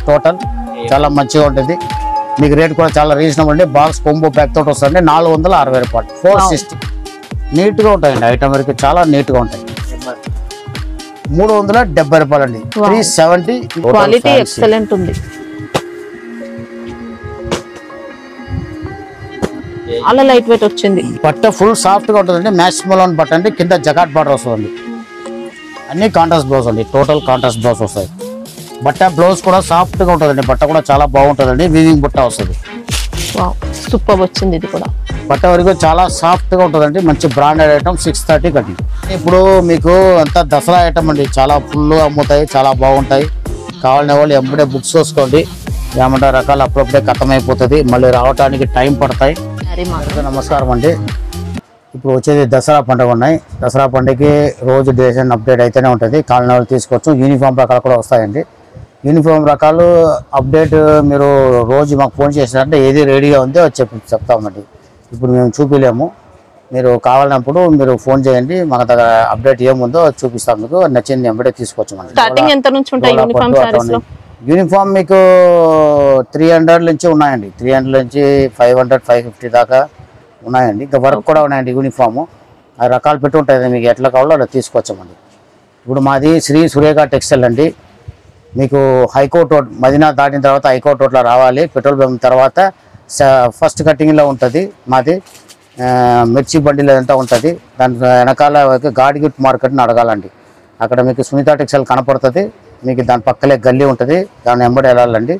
Total చాలా మంచిగా ఉంటుంది. మీకు రేట్ కూడా చాలా రీజనబుల్ అండి. బాక్స్ కొంబో ప్యాక్ తోటి వస్తుంది 460 రూపాయలు 460. నీట్గా ఉంటాయండి. ఐటమ్ వరకు చాలా నీట్గా ఉంటాయి. 370 రూపాయలు అండి. 370. క్వాలిటీ ఎక్సలెంట్ ఉంది. చాలా లైట్ వెయిట్ వచ్చింది. బట్ట ఫుల్ సాఫ్ట్ గా ఉంటుందండి. మ్యాచ్ మలోన్ బట్ట అండి. కింద జకాట్ బార్డర్ వస్తుందండి. అన్ని కాంట్రాస్ట్ బ్లౌజ్ అండి. టోటల్ కాంట్రాస్ట్ బ్లౌజ్ వస్తాయి. బట్ట బ్లౌజ్ కూడా సాఫ్ట్ గా ఉంటుందండి. బట్ట కూడా చాలా బాగుంటుందండి. వీవింగ్ బుట్ట వస్తుంది. సూపర్ వచ్చింది. ఇది కూడా బట్ట వరకు చాలా సాఫ్ట్ గా ఉంటుందండి. మంచి బ్రాండెడ్ ఐటమ్ 630 కట్టి. ఇప్పుడు మీకు అంతా దసరా ఐటమ్ అండి. చాలా ఫుల్ అమ్ముతాయి. చాలా బాగుంటాయి. కావాలనే వాళ్ళు ఎంబడే బుక్స్ చేసుకోండి. ఏమంటే రకాలు అప్పుడప్పుడే ఖతమైపోతుంది. మళ్ళీ రావడానికి టైం పడతాయి. నమస్కారం అండి. ఇప్పుడు వచ్చేది దసరా పండుగ ఉన్నాయి. దసరా పండుగకి రోజు డిజైన్ అప్డేట్ అయితేనే ఉంటుంది. కావాలనే వాళ్ళు తీసుకోవచ్చు. యూనిఫామ్ రకాలు కూడా వస్తాయండి. యూనిఫామ్ రకాలు అప్డేట్ మీరు రోజు మాకు ఫోన్ చేసినారంటే ఏది రెడీగా ఉందో చెప్తామండి. ఇప్పుడు మేము చూపించలేము. మీరు కావాలన్నప్పుడు మీరు ఫోన్ చేయండి. మాకు దగ్గర అప్డేట్ ఏముందో చూపిస్తాం. మీకు నచ్చింది ఎంబడే తీసుకోవచ్చు. యూనిఫామ్ మీకు 300 నుంచి ఉన్నాయండి. 300 నుంచి 500, 550 దాకా ఉన్నాయండి. ఇంకా వర్క్ కూడా ఉన్నాయండి. యూనిఫాము ఆ రకాలు పెట్టి ఉంటుంది. మీకు ఎట్లా కావాలో అలా తీసుకోవచ్చామండి. ఇప్పుడు మాది శ్రీ సురేఖ టెక్స్టైల్ అండి. మీకు హైకోర్ట్ రోడ్ మదీనా దాటిన తర్వాత హైకోర్ట్ రోడ్లో రావాలి. పెట్రోల్ బంక్ తర్వాత ఫస్ట్ కటింగ్లో ఉంటుంది మాది. మిర్చి బండిలో అంతా ఉంటుంది. దాని వెనకాల గాడ్ గిఫ్ట్ మార్కెట్ని అడగాలండి. అక్కడ మీకు సునీత టెక్స్టైల్ కనపడుతుంది. మీకు దాని పక్కలే గల్లీ ఉంటుంది. దాన్ని ఎంబడి వెళ్ళాలండి.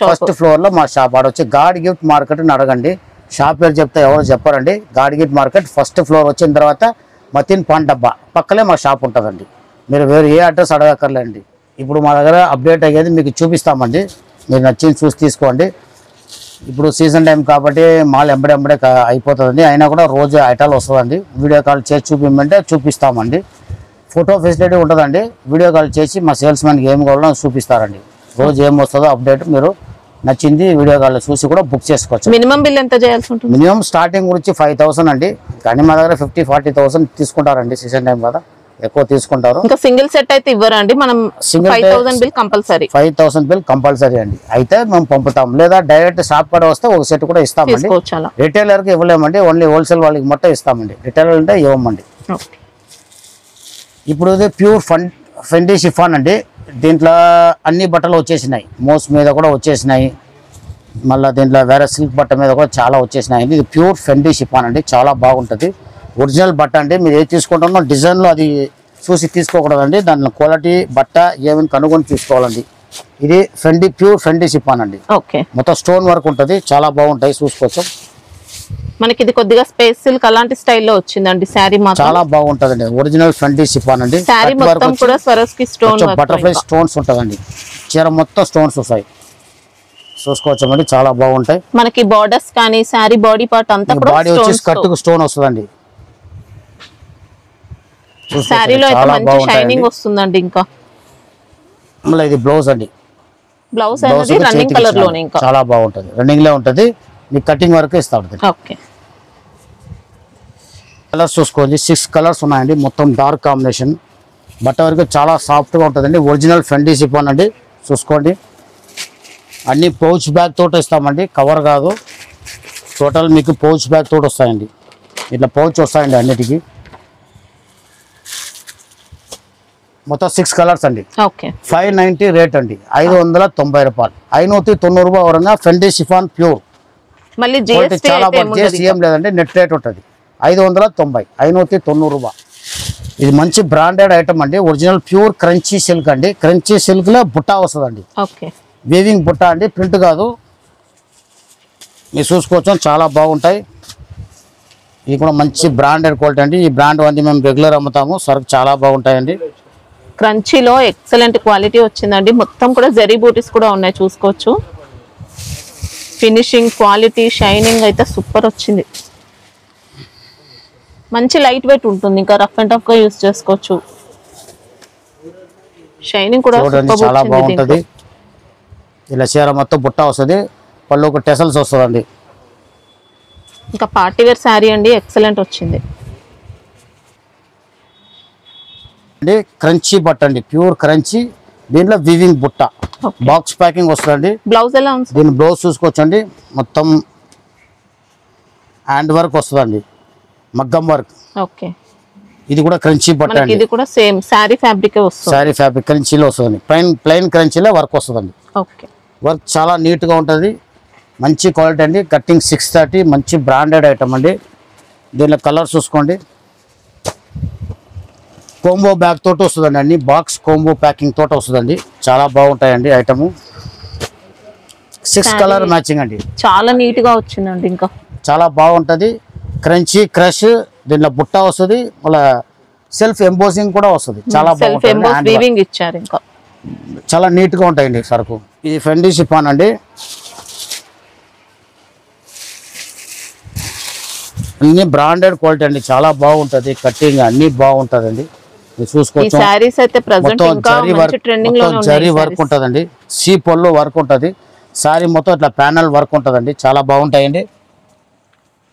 ఫస్ట్ ఫ్లోర్ లో మా షాప్ ఆడొచ్చి గాడ్ గిఫ్ట్ మార్కెట్ అని అడగండి. షాప్ పేరు చెప్తే ఎవరు చెప్పారండి. God gift market first floor వచ్చిన తర్వాత మతిన్ పాన్ డబ్బా పక్కలే మా షాప్ ఉంటుందండి. మీరు వేరే ఏ అడ్రస్ అడగక్కర్లేండి. ఇప్పుడు మా దగ్గర అప్డేట్ అయ్యేది మీకు చూపిస్తామండి. మీరు నచ్చింది చూసి తీసుకోండి. ఇప్పుడు సీజన్ టైం కాబట్టి మాల్ ఎంబడే అయిపోతుందండి. అయినా కూడా రోజు ఐటాలు వస్తుందండి. వీడియో కాల్ చేసి చూపించమంటే చూపిస్తామండి. ఫోటో ఫెసిలిటీ ఉంటుందండి. వీడియో కాల్ చేసి మా సేల్స్ మ్యాన్కి ఏం కావాలో చూపిస్తారండి. రోజు ఏం వస్తుందో అప్డేట్ మీరు నచ్చింది వీడియో కాల్ చూసి కూడా బుక్ చేసుకోవచ్చు. మినిమం బిల్ ఎంత చేయాల్సి ఉంటుంది? మినిమం స్టార్టింగ్ గురించి 5000 అండి. కానీ మా దగ్గర 50-40,000 తీసుకుంటారండి. సీజన్ టైం కదా ఎక్కువ తీసుకుంటారు. ఇంకా సింగిల్ సెట్ అయితే ఇవ్వరండి. మనం 5000 బిల్ కంపల్సరీ. 5000 బిల్ కంపల్సరీ అండి. అయితే మేము పంపుతాం. లేదా డైరెక్ట్ షాప్ కూడా వస్తే ఒక సెట్ కూడా ఇస్తామండి. రిటైలర్ కి ఇవ్వలేమండి. ఓన్లీ హోల్సేల్ వాళ్ళకి మొత్తం ఇస్తామండి. రిటైలర్ అంటే ఇవ్వమండి. ఇప్పుడు ఇది ప్యూర్ ఫెండీ షిఫాన్ అండి. దీంట్లో అన్ని బట్టలు వచ్చేసినాయి. మోస్ మీద కూడా వచ్చేసినాయి. మళ్ళీ దీంట్లో వేరే సిల్క్ బట్ట మీద కూడా చాలా వచ్చేసినాయి. ఇది ప్యూర్ ఫెండీ షిఫాన్ అండి. చాలా బాగుంటుంది. ఒరిజినల్ బట్ట అండి. మీరు ఏది తీసుకుంటున్నా డిజైన్లో అది చూసి తీసుకోకూడదండి. దాంట్లో క్వాలిటీ బట్ట ఏమైనా కనుగొని తీసుకోవాలండి. ఇది ప్యూర్ ఫెండీ షిఫాన్ అండి. మొత్తం స్టోన్ వర్క్ ఉంటుంది. చాలా బాగుంటాయి. చూసుకోవచ్చు. మనకి ఇది కొద్దిగా స్పేస్ సిల్క్ అలాంటి స్టైల్లో వచ్చిందండి. శారీ మాత్రం చాలా బాగుంటదండి. ఒరిజినల్ ఫెండీ షిఫాన్ అండి. శారీ మొత్తం కూడా స్వరస్కి స్టోన్ బటర్ఫ్లై స్టోన్స్ ఉంటదండి. చీర మొత్తం స్టోన్స్ వస్తాయి. చూసుకోవచ్చండి. చాలా బాగుంటాయి. మనకి బార్డర్స్ కానీ శారీ బాడీ పార్ట్ అంతా కూడా బాడీ వచ్చి కట్టుకు స్టోన్ వస్తుందండి. శారీలో అయితే మంచి షైనింగ్ వస్తుందండి. ఇంకా మళ్ళీ ఇది బ్లౌజ్ అండి. బ్లౌజ్ అనేది రన్నింగ్ కలర్ లోనే ఇంకా చాలా బాగుంటది. రన్నింగ్ లో ఉంటది. మీకు కటింగ్ వరకు ఇస్తాడు. ఓకే. కలర్స్ చూసుకోండి. 6 కలర్స్ ఉన్నాయండి. మొత్తం డార్క్ కాంబినేషన్. బట్ట వరకు చాలా సాఫ్ట్ గా ఉంటుందండి. ఒరిజినల్ ఫెండీ షిఫాన్ అండి. చూసుకోండి. అన్ని పౌచ్ బ్యాగ్ తోటి ఇస్తామండి. కవర్ కాదు. టోటల్ మీకు పౌచ్ బ్యాగ్ తోటి వస్తాయండి. ఇట్లా పౌచ్ వస్తాయండి అన్నిటికీ. మొత్తం 6 కలర్స్ అండి. 590 రేట్ అండి. 590 రూపాయలు. 590 రూపాయలు వరంగా ఫెండీ షిఫాన్ ప్యూర్. మళ్ళీ చాలా బాగుంది. ఏం లేదండి. నెట్ రేట్ ఉంటుంది 590. 590 రూపాయలు. ఇది మంచి బ్రాండెడ్ ఐటమ్ అండి. ఒరిజినల్ ప్యూర్ క్రంచీ సిల్క్ అండి. క్రంచీ సిల్క్ లో బుట్ట వస్తుందండి. వీవింగ్ బుట్ట అండి. ప్రింట్ కాదు. మీరు చూసుకోవచ్చు. చాలా బాగుంటాయి. ఇది కూడా మంచి బ్రాండెడ్ క్వాలిటీ అండి. ఈ బ్రాండ్ అన్ని మేము రెగ్యులర్ అమ్ముతాము. సరుకు చాలా బాగుంటాయండి. క్రంచీలో ఎక్సలెంట్ క్వాలిటీ వచ్చిందండి. మొత్తం కూడా జరీ బూటీస్ కూడా ఉన్నాయి. చూసుకోవచ్చు. ఫినిషింగ్ క్వాలిటీ షైనింగ్ అయితే సూపర్ వచ్చింది. మంచి లైట్ వెయిట్ ఉంటుంది. ఇంకా రఫ్ అండ్ టఫ్ గా యూజ్ చేసుకోవచ్చు. షైనింగ్ కూడా చాలా బాగుంటది. ఇలా చీర మొత్తం బుట్ట వస్తుంది. పళ్ళు ఒక టెసల్స్ వస్తుందండి. ఇంకా పార్టీ వేర్ శారీ అండి. ఎక్సలెంట్ వచ్చింది. క్రంచీ బట్ట అండి. ప్యూర్ క్రంచీ దీంట్లో వీవింగ్ బుట్ట Okay. బాక్స్ ప్యాకింగ్ వస్తుందండి. బ్లౌజ్ ఎలా ఉంది? దీని బ్లౌజ్ చూసుకోవచ్చండి, మొత్తం హ్యాండ్ వర్క్ వస్తుందండి, మగ్గం వర్క్. ఓకే, ఇది కూడా క్రంచీ బట్ట మనకి అండి. ఇది కూడా సేమ్ శారీ ఫ్యాబ్రిక్ వస్తుంది. శారీ ఫ్యాబ్రిక్ క్రంచీలో వస్తుందండి, ప్లెయిన్ క్రంచీలో వర్క్ వస్తుందండి. ఓకే, వర్క్ చాలా నీట్గా ఉంటుంది, మంచి క్వాలిటీ అండి. కటింగ్ 630, మంచి బ్రాండెడ్ ఐటమ్ అండి. దీనిలో కలర్ చూసుకోండి, కోంబో బ్యాగ్ తోటి వస్తుందండి, అన్ని బాక్స్ కోంబో ప్యాకింగ్ తోటి వస్తుందండి. చాలా బాగుంటాయండి ఐటము. 6 కలర్ మ్యాచింగ్ అండి, చాలా నీట్ గా వచ్చిందండి. ఇంకా చాలా బాగుంటుంది. క్రంచీ క్రష్, దీనిలో బుట్ట వస్తుంది, మళ్ళీ సెల్ఫ్ ఎంబోసింగ్ కూడా వస్తుంది. చాలా సెల్ఫ్ ఎంబోస్ వీవింగ్ ఇచ్చారు. ఇంకా చాలా నీట్గా ఉంటాయండి సరుకు. ఇది ఫెండీ షిఫాన్ అండి, అన్ని బ్రాండెడ్ క్వాలిటీ అండి, చాలా బాగుంటుంది. కటింగ్ అన్ని బాగుంటుందండి. మీరు ఈ చూసుకోవచ్చు, సారీస్ అయితే ప్రెజెంట్ మొత్తం ఇంకా జరీ మంచి వర్క్, ట్రెండింగ్ లో మొత్తం జరీ వర్క్ ఉంటుందండి. సీ పళ్ళు వర్క్ ఉంటుంది, సారీ మొత్తం ఇట్లా ప్యానల్ వర్క్ ఉంటుందండి. చాలా బాగుంటాయండి.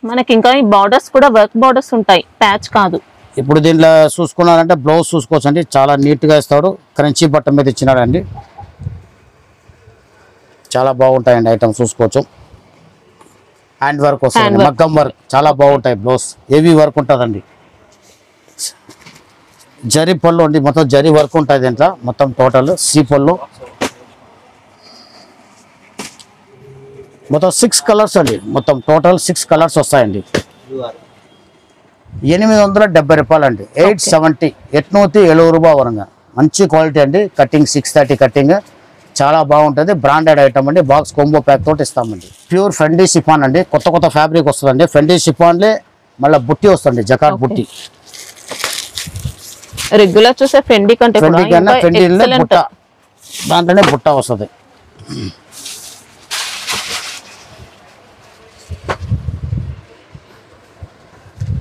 మనకి ఇంకా ఈ బార్డర్స్ కూడా వర్క్ బార్డర్స్ ఉంటాయి, ప్యాచ్ కాదు. ఇప్పుడు దీంట్లో చూసుకున్నారంటే బ్లౌజ్ చూసుకోవచ్చు అండి, చాలా నీట్గా ఇస్తాడు. క్రంచీ బట్ట మీద ఇచ్చినాడండి, చాలా బాగుంటాయండి ఐటమ్. చూసుకోవచ్చు, హ్యాండ్ వర్క్ వస్తుంది, మగ్గం వర్క్, చాలా బాగుంటాయి. బ్లౌజ్ హెవీ వర్క్ ఉంటుందండి. జరీ పళ్ళు అండి, మొత్తం జరీ వర్క్ ఉంటుంది దీంట్లో, మొత్తం టోటల్ సీ పళ్ళు. మొత్తం 6 కలర్స్ అండి, మొత్తం టోటల్ 6 కలర్స్ వస్తాయండి. 870 రూపాయలు అండి, 870. ఎట్నూతి 70 రూపాయ వరంగా, మంచి క్వాలిటీ అండి. కటింగ్ 630 కటింగ్, చాలా బాగుంటుంది. బ్రాండెడ్ ఐటమ్ అండి, బాక్స్ కోంబో ప్యాక్ తోటి ఇస్తామండి. ప్యూర్ ఫెండీ షిఫాన్ అండి, కొత్త ఫ్యాబ్రిక్ వస్తుందండి. ఫెండీ షిఫాన్లే మళ్ళీ బుట్టి వస్తుంది, జకాట్ బుట్టి. రెగ్యులర్ చూసే ఫెండీ కంటే కూడా కన్నా ఇంకా ఫెండీలో excellent. బుట్ట, దాంట్లోనే బుట్ట వస్తుంది.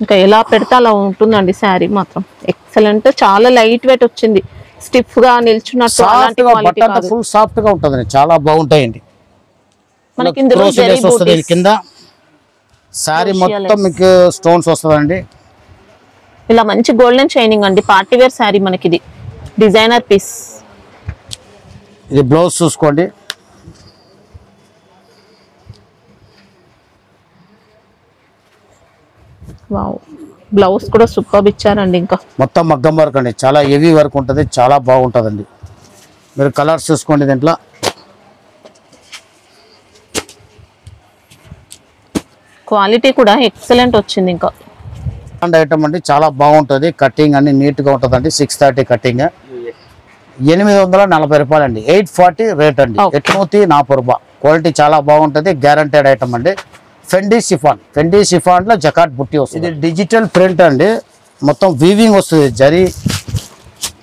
ఇంకా ఎలా పెడితే అలా ఉంటుందండి శారీ మాత్రం. ఎక్సలెంట్, చాలా లైట్ వెయిట్ వచ్చింది, స్టిఫ్ గా నిల్చున్నట్టు అలాంటి క్వాలిటీ కాదు. ఫుల్ సాఫ్ట్ గా ఉంటుందండి, చాలా బాగుంటాయండి. మనకి ఇందులో జరీ వస్తుంది బూటీస్, కింద, శారీ మొత్తం మీకు స్టోన్స్ వస్తుందండి. ఇలా మంచి గోల్డెన్ షైనింగ్ అండి. పార్టీ వేర్ శారీ మనకి, ఇది డిజైనర్ పీస్. ఇది బ్లౌజ్ చూసుకోండి, వావ్, బ్లౌజ్ కూడా సూపర్ ఇచ్చారండి. ఇంకా మొత్తం మగ్గం వర్క్ అండి, చాలా హెవీ వర్క్ ఉంటుంది, చాలా బాగుంటుందండి. మీరు కలర్స్ చూసుకోండి, దీంట్లో క్వాలిటీ కూడా ఎక్సలెంట్ వచ్చింది. ఇంకా ఐటమ్ అండి, చాలా బాగుంటుంది. కటింగ్ అన్ని నీట్గా ఉంటుందండి. 630 కటింగ్, 840 రూపాయలు అండి, 840 రేట్ అండి. 840 రూపాయ, క్వాలిటీ చాలా బాగుంటుంది. గ్యారంటెడ్ ఐటమ్ అండి. ఫెండీ షిఫాన్ లో జకాట్ బుట్టి వస్తుంది. ఇది డిజిటల్ ప్రింట్ అండి, మొత్తం వీవింగ్ వస్తుంది. జరీ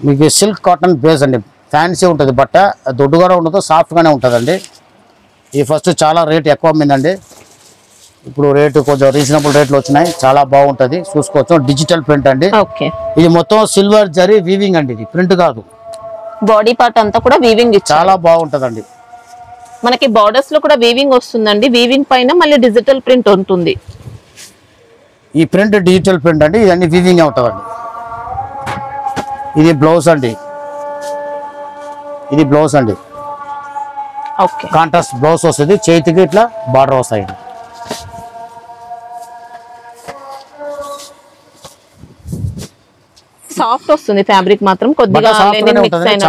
మీకు సిల్క్ కాటన్ బేస్ అండి, ఫ్యాన్సీ ఉంటుంది. బట్ట దొడ్డుగా ఉండదు, సాఫ్ట్గానే ఉంటుందండి. ఇది ఫస్ట్ చాలా రేట్ ఎక్కువ అమ్మిందండి, ఇప్పుడు రేటు కొంచెం రీజనబుల్ రేట్లు వచ్చినాయి. చాలా బాగుంటుంది, చూసుకోవచ్చు. డిజిటల్ ప్రింట్ అండి. ఓకే, ఇది మొత్తం సిల్వర్ జరీ వీవింగ్ అండి, ఇది ప్రింట్ కాదు. బాడీ పార్ట్ అంతా కూడా వీవింగ్ ఇచ్చారు. చాలా బాగుంటుందండి. మనకి బార్డర్స్ లో కూడా వీవింగ్ వస్తుందండి. వీవింగ్ పైన మళ్ళీ డిజిటల్ ప్రింట్ ఉంటుంది. ఈ ప్రింట్ డిజిటల్ ప్రింట్ అండి, ఇదన్నీ వీవింగ్ ఉంటుందండి. ఇది బ్లౌజ్ అండి, ఇది బ్లౌజ్ అండి. ఓకే, కాంట్రాస్ట్ బ్లౌజ్ వస్తుంది, చేతికి ఇట్లా బార్డర్ వస్తాయి. సాఫ్ట్ వస్తుంది ఫ్యాబ్రిక్ మాత్రం, కొద్దిగా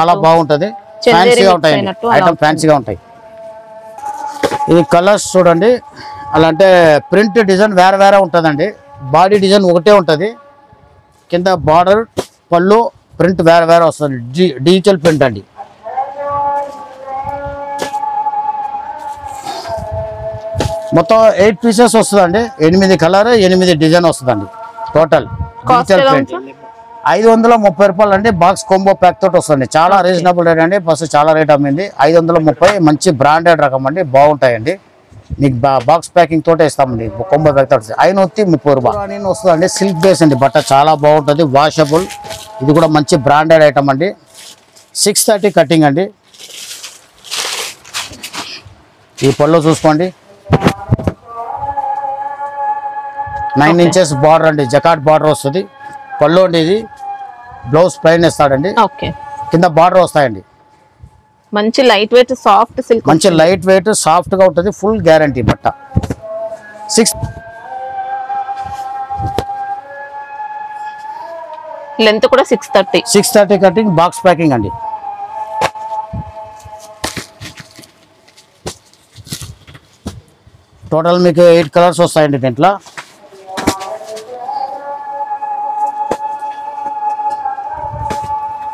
చాలా బాగుంటది. ఫ్యాన్సీగా ఉంటాయి ఐటమ్, ఫ్యాన్సీగా ఉంటాయి. ఇది కలర్స్ చూడండి, అలా అంటే ప్రింట్ డిజైన్ వేరే వేరే ఉంటుందండి. బాడీ డిజైన్ ఒకటే ఉంటుంది, కింద బార్డర్ పళ్ళు ప్రింట్ వేరే వేరే వస్తుంది. డిజిటల్ ప్రింట్ అండి. మొత్తం 8 పీసెస్ వస్తుందండి, 8 కలర్ 8 డిజైన్ వస్తుందండి. టోటల్ డిజిటల్ ప్రింట్ 530 రూపాయలు అండి. బాక్స్ కోంబో ప్యాక్ తోటి వస్తుంది. చాలా రీజనబుల్ రేట్ అండి, ఫస్ట్ చాలా రేట్ అమ్మింది. 530, మంచి బ్రాండెడ్ రకం అండి, బాగుంటాయండి. మీకు బాక్స్ ప్యాకింగ్ తోటే ఇస్తామండి, కోంబో ప్యాక్ తోటి 530 రూపాయలు వస్తుందండి. సిల్క్ బేస్ అండి, బట్ట చాలా బాగుంటుంది, వాషబుల్. ఇది కూడా మంచి బ్రాండెడ్ ఐటమ్ అండి. 630 కటింగ్ అండి. ఈ పళ్ళు చూసుకోండి, 9 ఇంచెస్ బార్డర్ అండి, జకాట్ బార్డర్ వస్తుంది. పళ్ళు అండి, ఇది బ్లౌజ్ ప్లెయిన్ ఇస్తాడండి, ఓకే, కింద బార్డర్ వస్తాయండి. మంచి లైట్ వెయిట్ సాఫ్ట్ సిల్క్, మంచి లైట్ వెయిట్ సాఫ్ట్ గా ఉంటుంది, ఫుల్ గ్యారంటీ బట్ట. 6 లెంత్ కూడా 630 కటింగ్, బాక్స్ ప్యాకింగ్ అండి. టోటల్ మీకు 8 కలర్స్ వస్తాయండి దీంట్లో.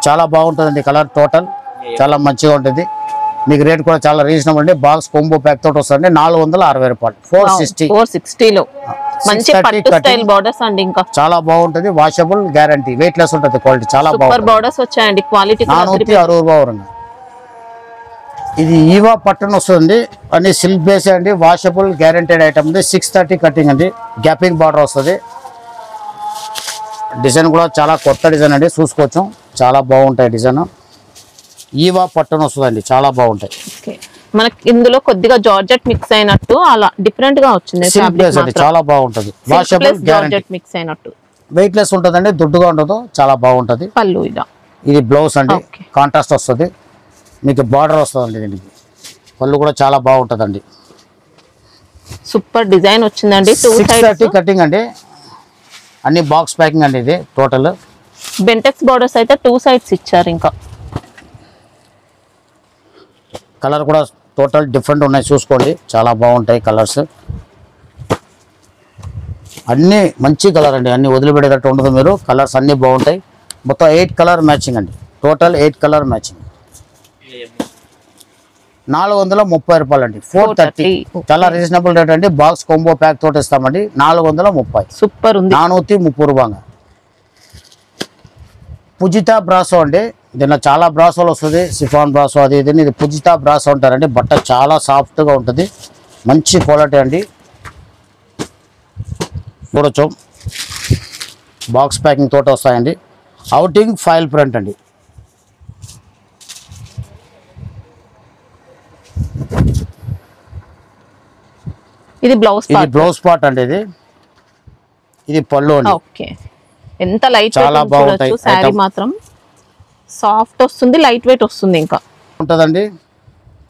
చాలా బాగుంటుందండి కలర్, టోటల్ చాలా మంచిగా ఉంటుంది. మీకు రేట్ కూడా చాలా రీజనబుల్ అండి. బాక్స్ కొంబో ప్యాక్ తోటి వస్తుంది 460 రూపాయలు. 460 లో మంచి పట్టు స్టైల్ బోర్డర్స్ అండి. ఇంకా చాలా బాగుంటది, వాషబుల్, గ్యారంటీ, వెయిట్ లెస్ ఉంటుంది, క్వాలిటీ చాలా బాగుంది. బోర్డర్స్ వచ్చాయండి, క్వాలిటీ 460 రూపాయలు. ఇది ఈవా పట్టణ వస్తుంది అని సిల్క్ బేస్ అండి, వాషబుల్ గ్యారంటీడ్ ఐటమ్ ఉంది. 630 కటింగ్ అండి, గ్యాపింగ్ బార్డర్ వస్తుంది. డిజైన్ కూడా చాలా కొత్త డిజైన్ అండి, చూసుకోవచ్చు, చాలా బాగుంటాయి డిజైన్. ఈవా పట్టణ వస్తుందండి, చాలా బాగుంటాయి. మనకి ఇందులో కొద్దిగా జార్జెట్ మిక్స్ అయినట్టు అలా డిఫరెంట్ గా వచ్చింది. చాలా బాగుంటది, వాషబుల్ జార్జెట్ మిక్స్ అయినట్టు, వెయిట్ లెస్ ఉంటుందండి, దుడ్డుగా ఉండదు, చాలా బాగుంటది. పళ్ళు ఇది బ్లౌజ్ అండి, కాంట్రాస్ట్ వస్తుంది, మీకు బార్డర్ వస్తుందండి. దీనికి పళ్ళు కూడా చాలా బాగుంటుందండి. సూపర్ డిజైన్ వచ్చిందండి. 630 కటింగ్ అండి, అన్ని బాక్స్ ప్యాకింగ్ అండి. ఇది టోటల్ బెంటెక్స్ బార్డర్స్ అయితే 2 సైడ్స్ ఇచ్చారు. ఇంకా కలర్ కూడా టోటల్ డిఫరెంట్ ఉన్నాయి, చూసుకోండి, చాలా బాగుంటాయి కలర్స్. అన్నీ మంచి కలర్ అండి, అన్ని వదిలిపెట్టేటట్టు ఉండదు మీరు. కలర్స్ అన్నీ బాగుంటాయి. మొత్తం 8 కలర్ మ్యాచింగ్ అండి, టోటల్ 8 కలర్ మ్యాచింగ్. 430 రూపాయలు అండి, 430. చాలా రీజనబుల్ రేట్ అండి. బాక్స్ కొంబో ప్యాక్ తోటి ఇస్తామండి, 430. సూపర్ ఉంది, 430 రూపాయలు. పుజితా బ్రాసో అండి, దీనిలో చాలా బ్రాసోలు వస్తుంది, సిఫాన్ బ్రాసో అది ఇది. ఇది పుజితా బ్రాసో అంటారండి. బట్ట చాలా సాఫ్ట్గా ఉంటుంది, మంచి క్వాలిటీ అండి. చూడొచ్చు, బాక్స్ ప్యాకింగ్ తోటి వస్తాయండి. అవుటింగ్ ఫైల్ ప్రింట్ అండి. ఇది బ్లౌజ్ పార్ట్ అండి. ఇది పళ్ళు అండి. ఓకే, ఎంత లైట్ చాలా బాగుంటాయి. సారీ మాత్రం సాఫ్ట్ వస్తుంది, లైట్ వెయిట్ వస్తుంది. ఇంకా ఉంటదండి.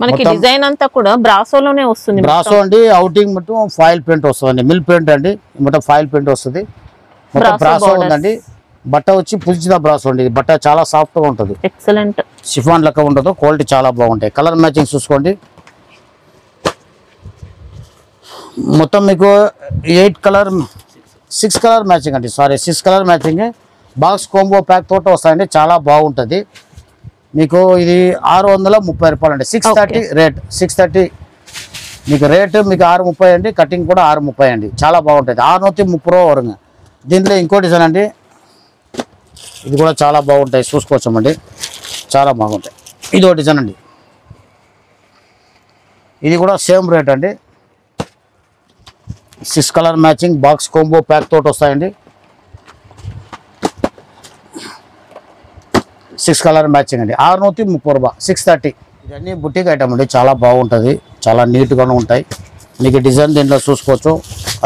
మనకి డిజైన్ అంతా కూడా బ్రాసోలోనే వస్తుంది. బ్రాసో అండి, అవుటింగ్ మొత్తం ఫాయిల్ ప్రింట్ వస్తుంది, మిల్ ప్రింట్ అండి, మొత్తం ఫాయిల్ ప్రింట్ వస్తుంది. బ్రాసో ఉందండి. బట్ట వచ్చి పుజితా బ్రాసో అండి. బట్ట చాలా సాఫ్ట్ గా ఉంటుంది, ఎక్సలెంట్, షిఫాన్ లెక్క ఉండదు, క్వాలిటీ చాలా బాగుంటాయి. కలర్ మ్యాచింగ్ చూసుకోండి, మొత్తం మీకు 6 కలర్ మ్యాచింగ్ అండి. 6 colour matching. Box combo pack తోటి వస్తాయండి, చాలా బాగుంటుంది. మీకు ఇది 630 రూపాయలు అండి. 630 రేట్. 630 మీకు రేట్, మీకు 630 అండి. కటింగ్ కూడా 630 అండి, చాలా బాగుంటుంది. 630 రూపాయలు వరంగా. దీంట్లో ఇంకో డిజైన్ అండి, ఇది కూడా చాలా బాగుంటాయి, చూసుకోవచ్చండి, చాలా బాగుంటాయి. ఇదో డిజైన్ అండి, ఇది కూడా సేమ్ రేట్ అండి. 6 colour matching, box combo pack తోటి వస్తాయండి. 6 కలర్ మ్యాచింగ్ అండి, 630 రూపాయలు. 630. ఇవన్నీ బుటీక్ ఐటమ్ అండి, చాలా బాగుంటుంది, చాలా నీట్గానే ఉంటాయి. మీకు డిజైన్ దీంట్లో చూసుకోవచ్చు,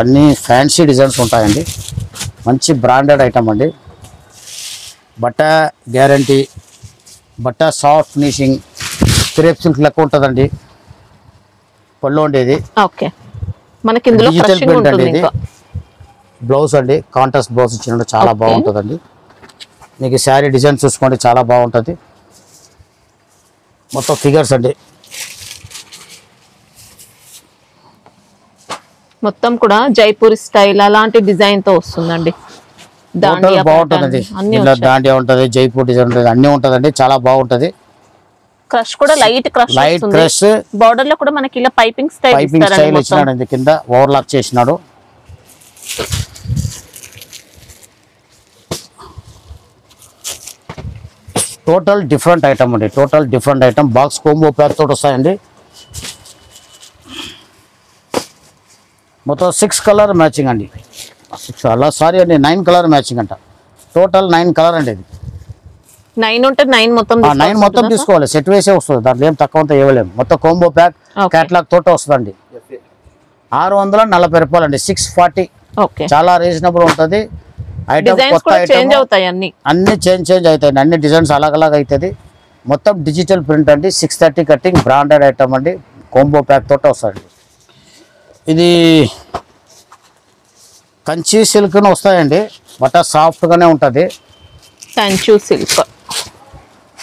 అన్నీ ఫ్యాన్సీ డిజైన్స్ ఉంటాయండి. మంచి బ్రాండెడ్ ఐటమ్ అండి. బట్ట గ్యారంటీ, బట్ట సాఫ్ట్ ఫినిషింగ్, క్రేప్ సిల్క్ లెక్క ఉంటుందండి. పళ్ళు ఉండేది. ఓకే, మనకి ఇందులో డిజిటల్ ప్రింట్ అండి. ఇది బ్లౌజ్ అండి, కాంట్రాస్ట్ బ్లౌజ్ ఇచ్చినట్టు చాలా బాగుంటుందండి. మీకు శారీ డిజైన్ చూసుకోండి, చాలా బాగుంటుంది. మొత్తం ఫిగర్స్ అండి, మొత్తం కూడా జైపూర్ స్టైల్ అలాంటి డిజైన్ తో వస్తుందండి. బాగుంటుందండి. ఇలా దాండియా ఉంటుంది, జైపూర్ డిజైన్ ఉంటుంది, అన్ని ఉంటుందండి, చాలా బాగుంటుంది. క్రష్ కూడా లైట్ క్రష్. బార్డర్ లో కూడా మనకి ఇలా పైపింగ్ స్టైల్ ఇచ్చినాడు, కింద ఓవర్లాక్ చేసినాడు. టోటల్ డిఫరెంట్ ఐటమ్ అండి, total different item. Box combo pack తోటి వస్తాయండి. మొత్తం 6 కలర్ మ్యాచింగ్ అండి. 9 కలర్ మ్యాచింగ్ అంట. టోటల్ 9 కలర్ అండి. ఇది 9 ఉంటే 9 మొత్తం తీసుకోవాలి, సెట్ వేసే వస్తుంది, దాంట్లో ఏం తక్కువ అంతా ఇవ్వలేము. మొత్తం కాంబో ప్యాక్ క్యాటలాగ్ తోట వస్తుందండి. 640 రూపాయలు అండి. 640. చాలా రీజనబుల్ ఉంటుంది. ఐటమ్ కొత్త ఐటమ్, అన్ని చేంజ్ అవుతాయి, అన్ని డిజైన్స్ అలాగ అవుతుంది. మొత్తం డిజిటల్ ప్రింట్ అండి. 630 కటింగ్, బ్రాండెడ్ ఐటమ్ అండి. కాంబో ప్యాక్ తోట వస్తుంది. ఇది కంచి సిల్క్ వస్తాయండి. బట్ట సాఫ్ట్గానే ఉంటుంది. కంచి సిల్క్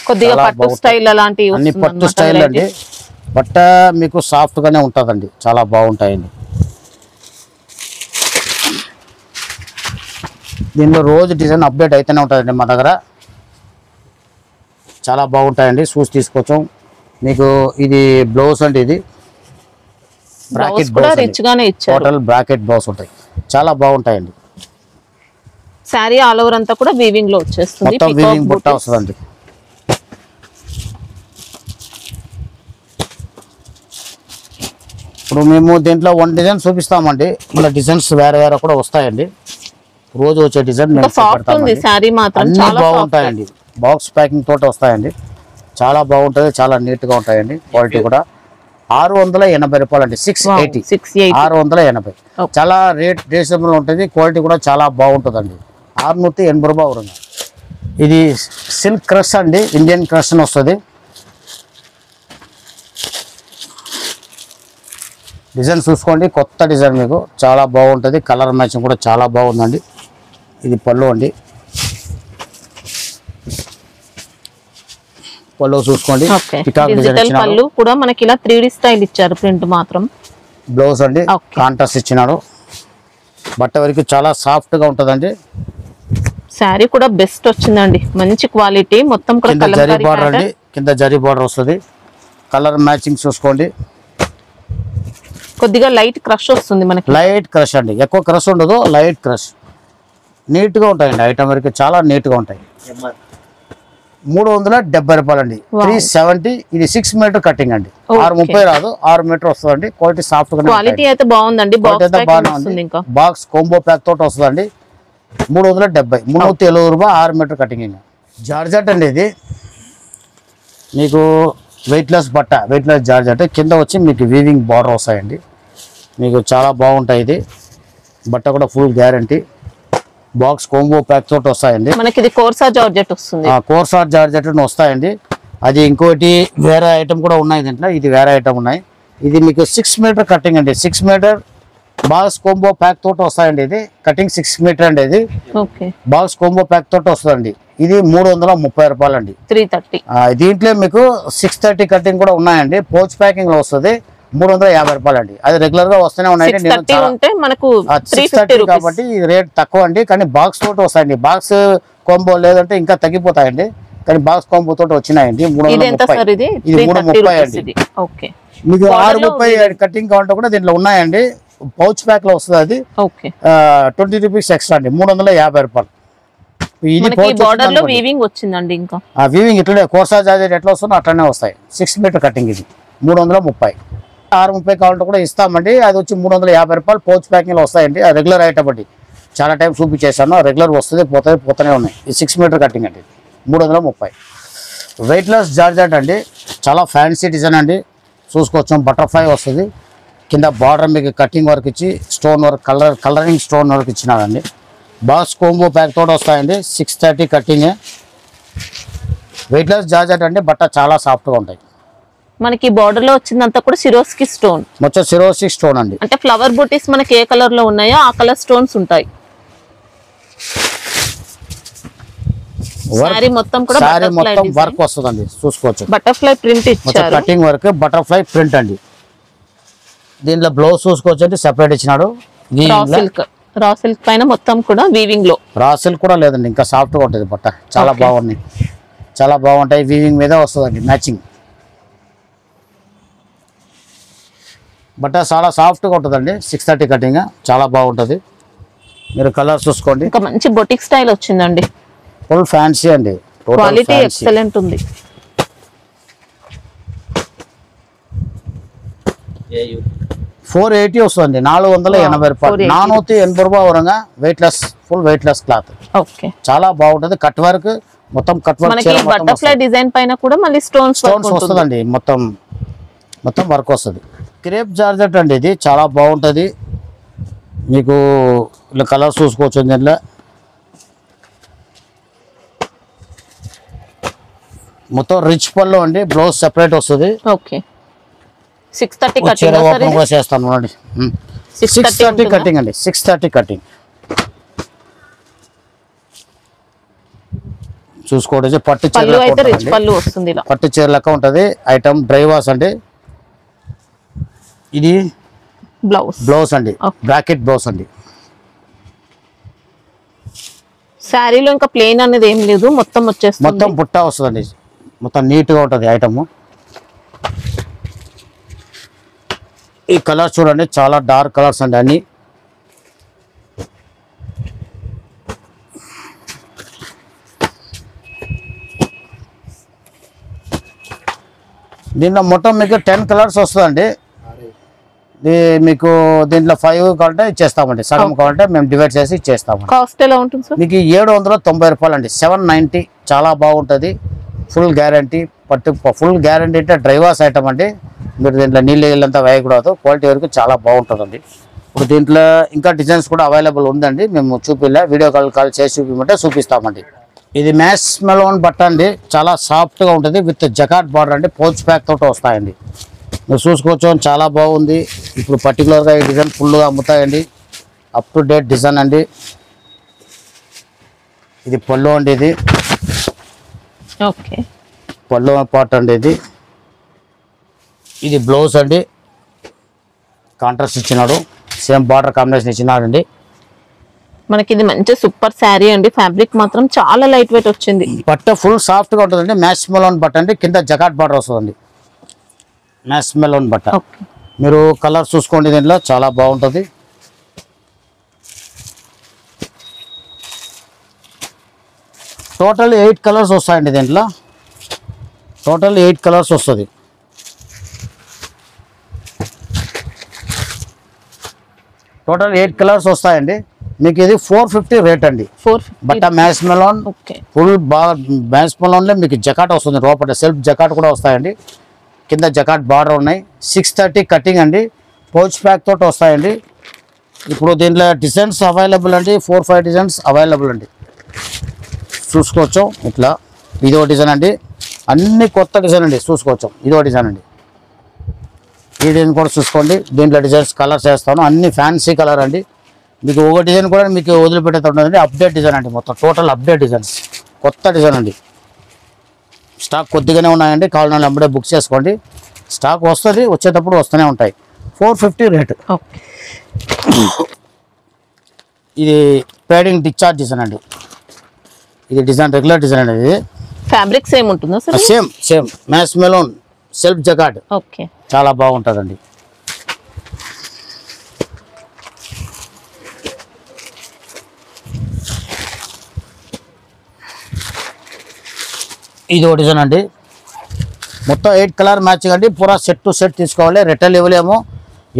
కొద్దిగా పట్టు స్టైల్ అలాంటివి అన్ని పట్టు స్టైల్ అండి. బట్ట మీకు సాఫ్ట్గానే ఉంటుందండి. చాలా బాగుంటాయండి. దీనిలో రోజు డిజైన్ అప్డేట్ అయితేనే ఉంటుందండి మా దగ్గర. చాలా బాగుంటాయండి. షూస్ తీసుకొచ్చాం మీకు. ఇది బ్లౌజ్ అండి. ఇది బ్రాకెట్ కూడా రిచ్ గానే ఇచ్చారు. టోటల్ బ్రాకెట్ బ్లౌజ్ ఉంటాయి. చాలా బాగుంటాయండి. సారీ ఆల్ ఓవర్ అంతా కూడా వీవింగ్ లో వచ్చేస్తుంది. మొత్తం వీవింగ్ బుట్ట వస్తుందండి. ఇప్పుడు మేము దీంట్లో 1 డిజైన్ చూపిస్తామండి. ఇలా డిజైన్స్ వేరే వేరే కూడా వస్తాయండి. రోజు వచ్చే డిజైన్ అన్ని బాగుంటాయండి. బాక్స్ ప్యాకింగ్ తోటి వస్తాయండి. చాలా బాగుంటుంది. చాలా నీట్ గా ఉంటాయండి. క్వాలిటీ కూడా 680 రూపాయలు అండి. 680 680. చాలా రేట్ రీజనబుల్ ఉంటుంది. క్వాలిటీ కూడా చాలా బాగుంటుందండి. 680 రూపాయలు వస్తుంది. ఇది సిల్క్ క్రష్ అండి. ఇండియన్ క్రష్ అని వస్తుంది. డిజైన్ చూసుకోండి. కొత్త డిజైన్ మీకు చాలా బాగుంటుంది. కలర్ మ్యాచింగ్ కూడా చాలా బాగుందండి. ఇది పళ్ళు అండి. పళ్ళు చూసుకోండి. పళ్ళు కూడా మనకి ఇలా 3D స్టైల్ ఇచ్చారు. ప్రింట్ మాత్రం. బ్లౌజ్ అండి కాంట్రాస్ట్ ఇచ్చినాడు. బట్ట వరకు చాలా సాఫ్ట్ గా ఉంటుందండి. శారీ కూడా బెస్ట్ వచ్చిందండి. మంచి క్వాలిటీ. మొత్తం కూడా జరీ బార్డర్ అండి. కింద జరీ బార్డర్ వస్తుంది. కలర్ మ్యాచింగ్ చూసుకోండి. కొద్దిగా లైట్ క్రష్ వస్తుంది మనకి. లైట్ క్రష్ అండి. ఎక్కువ క్రష్ ఉండదు. Light crush. నీట్ గా ఉంటాయండి. ఐటమ్ వరకు చాలా నీట్ గా ఉంటాయి. 370 రూపాయలు అండి. 370. ఇది 6 మీటర్ కటింగ్ అండి. 630 రాదు. 6 మీటర్ వస్తుందండి. క్వాలిటీ సాఫ్ట్ గా క్వాలిటీ అయితే బాగుందండి. బాక్స్ కాంబో ప్యాక్ తోటి వస్తుందండి. 370 370 రూపాయలు 6 మీటర్ కటింగ్. జార్జెట్ అండి. ఇది మీకు వెయిట్ లెస్ బట్ట. Weight less georgette. కింద వచ్చి మీకు వీవింగ్ బార్డర్ వస్తాయండి. మీకు చాలా బాగుంటాయి. ఇది బట్ట కూడా full guarantee. Box combo pack తోటి వస్తాయండి. మనకి ఇది కోర్సా జార్జెట్ వస్తుంది. కోర్సా జార్జెట్ వస్తాయండి. అది ఇంకోటి వేరే ఐటమ్ కూడా ఉన్నాయి దీంట్లో. ఇది వేరే ఐటమ్ ఉన్నాయి. ఇది మీకు 6 మీటర్ కటింగ్ అండి. 6 మీటర్ బాక్స్ కాంబో ప్యాక్ తోటి వస్తాయండి. ఇది కటింగ్ 6 మీటర్ అండి. ఇది బాక్స్ కాంబో ప్యాక్ తోటి వస్తుందండి. ఇది 330 రూపాయలు అండి. 330. దీంట్లో మీకు 630 కటింగ్ కూడా ఉన్నాయండి. పోచ్ ప్యాకింగ్ లో వస్తుంది. 350 రూపాయలు అండి. అది రెగ్యులర్ గా వస్తూనే ఉన్నాయండి. 630 కాబట్టి రేట్ తక్కువ అండి. కానీ బాక్స్ తోటి వస్తాయండి. బాక్స్ కాంబో లేదంటే ఇంకా తగ్గిపోతాయండి. కానీ బాక్స్ కాంబో తోటి వచ్చినాయండి. 330. ఇది 330 అండి. మీకు 630 కటింగ్ కావాలంటే కూడా దీంట్లో ఉన్నాయండి. పౌచ్ ప్యాక్ లో వస్తుంది. అది 20 రూపీస్ ఎక్స్ట్రా అండి. 350 రూపాయలు. వీవింగ్ వచ్చిందండి. ఇంకా వీవింగ్ ఇట్లనే కోర్సా జార్జెట్ ఎట్లా వస్తుందో అట్లనే వస్తాయి. 6 మీటర్ కటింగ్. ఇది 330. 630 కావాలంటే కూడా ఇస్తామండి. అది వచ్చి 350 రూపాయలు. పౌచ్ ప్యాకింగ్ లో వస్తాయండి. రెగ్యులర్ ఐటమ్ అండి. చాలా టైం చూపించేసాను. రెగ్యులర్ వస్తుంది పోతూనే ఉన్నాయి. ఈ 6 మీటర్ కటింగ్ అండి. 330. వెయిట్ లెస్ జార్జెట్ అండి. చాలా ఫ్యాన్సీ డిజైన్ అండి. చూసుకోవచ్చు. బటర్ఫ్లై వస్తుంది. కింద బార్డర్ మీకు కటింగ్ వర్క్ ఇచ్చి stone work colouring stone work ఇచ్చినాడండి. బాక్స్ కాంబో ప్యాక్ తోటి వస్తాయండి. 630 కటింగ్. వెయిట్ లెస్ జార్జెట్ అండి. బట్ట చాలా సాఫ్ట్గా ఉంటాయి. మనకి బార్డర్ లో వచ్చిందంతా కూడా సిరోస్కి స్టోన్. మొత్తం సిరోస్కి స్టోన్ అండి. అంటే ఫ్లవర్ బూటీస్ మనకి ఏ కలర్ లో ఉన్నాయో ఆ కలర్ స్టోన్స్ ఉంటాయి. సారీ మొత్తం కూడా వర్క్ వస్తుందండి. చూసుకోవచ్చు. బటర్ఫ్లై ప్రింట్ ఇచ్చారు. కటింగ్ వర్క్ బటర్ఫ్లై ప్రింట్ అండి. దీంట్లో బ్లౌజ్ చూసుకోవచ్చు అండి. సెపరేట్ ఇచ్చినాడు. రా సిల్క్ పైన మొత్తం కూడా వీవింగ్ లో. రా సిల్క్ కూడా లేదండి. ఇంకా సాఫ్ట్ గా ఉంటుంది బట్ట. చాలా బాగున్నాయి. చాలా బాగుంటాయి. వీవింగ్ మీద వస్తుందండి మ్యాచింగ్. బట్ట చాలా సాఫ్ట్ గా ఉంటుందండి. 630 కటింగ్ చాలా బాగుంటుంది. మీరు కలర్ చూసుకోండి. ఇంకా మంచి బొటిక్ స్టైల్ వచ్చిందండి. ఫుల్ ఫ్యాన్సీ అండి. క్వాలిటీ ఎక్సలెంట్ ఉంది. 480 వస్తుంది. 480 రూపాయలు. 480 రూపాయలు వరంగా weight less full weight less cloth. చాలా బాగుంటుంది. కట్ వర్క్ మొత్తం కట్ వర్క్. బటర్ఫ్లై డిజైన్ పైన కూడా మళ్ళీ స్టోన్స్ వస్తుందండి. మొత్తం వర్క్ వస్తుంది. క్రేప్ జార్జెట్ అండి. ఇది చాలా బాగుంటుంది. మీకు ఇలా కలర్ చూసుకోవచ్చు. దీంట్లో మొత్తం రిచ్ పళ్ళు అండి, బ్లౌజ్ సెపరేట్ వస్తుంది. ఓకే 630 కటింగ్ సార్ ఇది చేస్తాను చూడండి. 630 కటింగ్ అండి, 630 కటింగ్ చూసుకోండి. పట్టు పళ్ళు అయితే రిచ్ చీర పళ్ళు వస్తుంది ఇలా. పట్టు చీర లెక్క ఉంటది. ఐటమ్ డ్రై వాష్ అండి. ఇది బ్లౌజ్ అండి, బ్రాకెట్ బ్లౌజ్ అండి. శారీలో ఇంకా ప్లెయిన్ అనేది ఏం లేదు, మొత్తం వచ్చేస్తుంది. మొత్తం బుట్ట వస్తుందండి, మొత్తం నీట్ గా ఉంటది ఐటమ్. ఈ కలర్స్ చూడండి, చాలా డార్క్ కలర్స్ అండి అన్ని. దీంట్లో మొత్తం మీకు 10 కలర్స్ వస్తుందండి. మీకు దీంట్లో 5 కావాలంటే ఇచ్చేస్తామండి, సగం కావాలంటే మేము డివైడ్ చేసి ఇచ్చేస్తాము. కాస్ట్ ఎలా ఉంటుంది సార్? మీకు 790 రూపాయలు అండి, 790. చాలా బాగుంటుంది, ఫుల్ గ్యారంటీ. ఫుల్ గ్యారంటీ అంటే డ్రై వాష్ ఐటమ్ అండి. మీరు దీంట్లో నీళ్ళంతా వేయకూడదు, క్వాలిటీ వరకు చాలా బాగుంటుందండి. ఇప్పుడు దీంట్లో ఇంకా డిజైన్స్ కూడా అవైలబుల్ ఉందండి, మేము చూపిలే, వీడియో కాల్ చేసి చూపిమంటే చూపిస్తామండి. ఇది మ్యాష్ మెలోన్ బట్ట అండి, చాలా సాఫ్ట్గా ఉంటుంది, విత్ జకాట్ బార్డర్ అండి, పౌచ్ ప్యాక్ తోటి వస్తాయండి. మీరు చూసుకోవచ్చు, చాలా బాగుంది. ఇప్పుడు పర్టికులర్గా ఈ డిజైన్ ఫుల్గా అమ్ముతాయండి, అప్ టు డేట్ డిజైన్ అండి. ఇది పళ్ళు అండి, ఇది ఓకే పళ్ళు పార్ట్ అండి. ఇది బ్లౌజ్ అండి, కాంట్రాస్ట్ ఇచ్చినాడు, సేమ్ బార్డర్ కాంబినేషన్ ఇచ్చినాడండి. మనకి ఇది మంచి సూపర్ శారీ అండి. ఫ్యాబ్రిక్ మాత్రం చాలా లైట్ వెయిట్ వచ్చింది. బట్ట ఫుల్ సాఫ్ట్గా ఉంటుందండి. మ్యాష్ మెలోన్ బట్ట అండి, కింద జకాట్ బార్డర్ వస్తుందండి. మ్యాష్ మెలోన్ బట్ట మీరు కలర్ చూసుకోండి, దీంట్లో చాలా బాగుంటుంది. టోటల్ 8 కలర్స్ వస్తాయండి దీంట్లో, టోటల్ 8 కలర్స్ వస్తుంది. టోటల్ 8 కలర్స్ వస్తాయండి. మీకు ఇది 450 రేట్ అండి. 450 బట్ట మ్యాష్ మెలోన్ ఫుల్ బాగా. మ్యాష్ మెలోన్లో మీకు జకాట్ వస్తుంది, లోపల సెల్ఫ్ జకాట్ కూడా వస్తాయండి, కింద జకాట్ బార్డర్ ఉన్నాయి. 630 కటింగ్ అండి, పౌచ్ ప్యాక్ తోటి వస్తాయండి. ఇప్పుడు దీంట్లో డిజైన్స్ అవైలబుల్ అండి, 4-5 డిజైన్స్ అవైలబుల్ అండి, చూసుకోవచ్చు. ఇట్లా ఇదో డిజైన్ అండి, అన్ని కొత్త డిజైన్ అండి, చూసుకోవచ్చు. ఇదో డిజైన్ అండి, ఈ డిజైన్ కూడా చూసుకోండి. దీంట్లో డిజైన్స్ కలర్స్ వేస్తాను, అన్ని ఫ్యాన్సీ కలర్ అండి. మీకు ఒక డిజైన్ కూడా మీకు వదిలిపెట్టేది ఉంటుందండి, అప్డేట్ డిజైన్ అండి, మొత్తం టోటల్ అప్డేట్ డిజైన్స్, కొత్త డిజైన్ అండి. స్టాక్ కొద్దిగానే ఉన్నాయండి, కావాలని అప్పుడే బుక్ చేసుకోండి, స్టాక్ వస్తుంది, వచ్చేటప్పుడు వస్తూనే ఉంటాయి. 450 రేటు. ఇది పేడింగ్ డిశ్చార్జ్ డిజైన్ అండి, ఇది డిజైన్ రెగ్యులర్ డిజైన్ అండి. ఇది ఫ్యాబ్రిక్ సేమ్ ఉంటుందా సార్? సేమ్ మ్యాష్ మెలోన్ సెల్ఫ్ జకాట్, ఓకే చాలా బాగుంటుందండి. ఇది ఒక డిజైన్ అండి, మొత్తం 8 కలర్ మ్యాచింగ్ అండి. పూరా సెట్ టు సెట్ తీసుకోవాలి, రిటైల్ ఇవ్వలేము,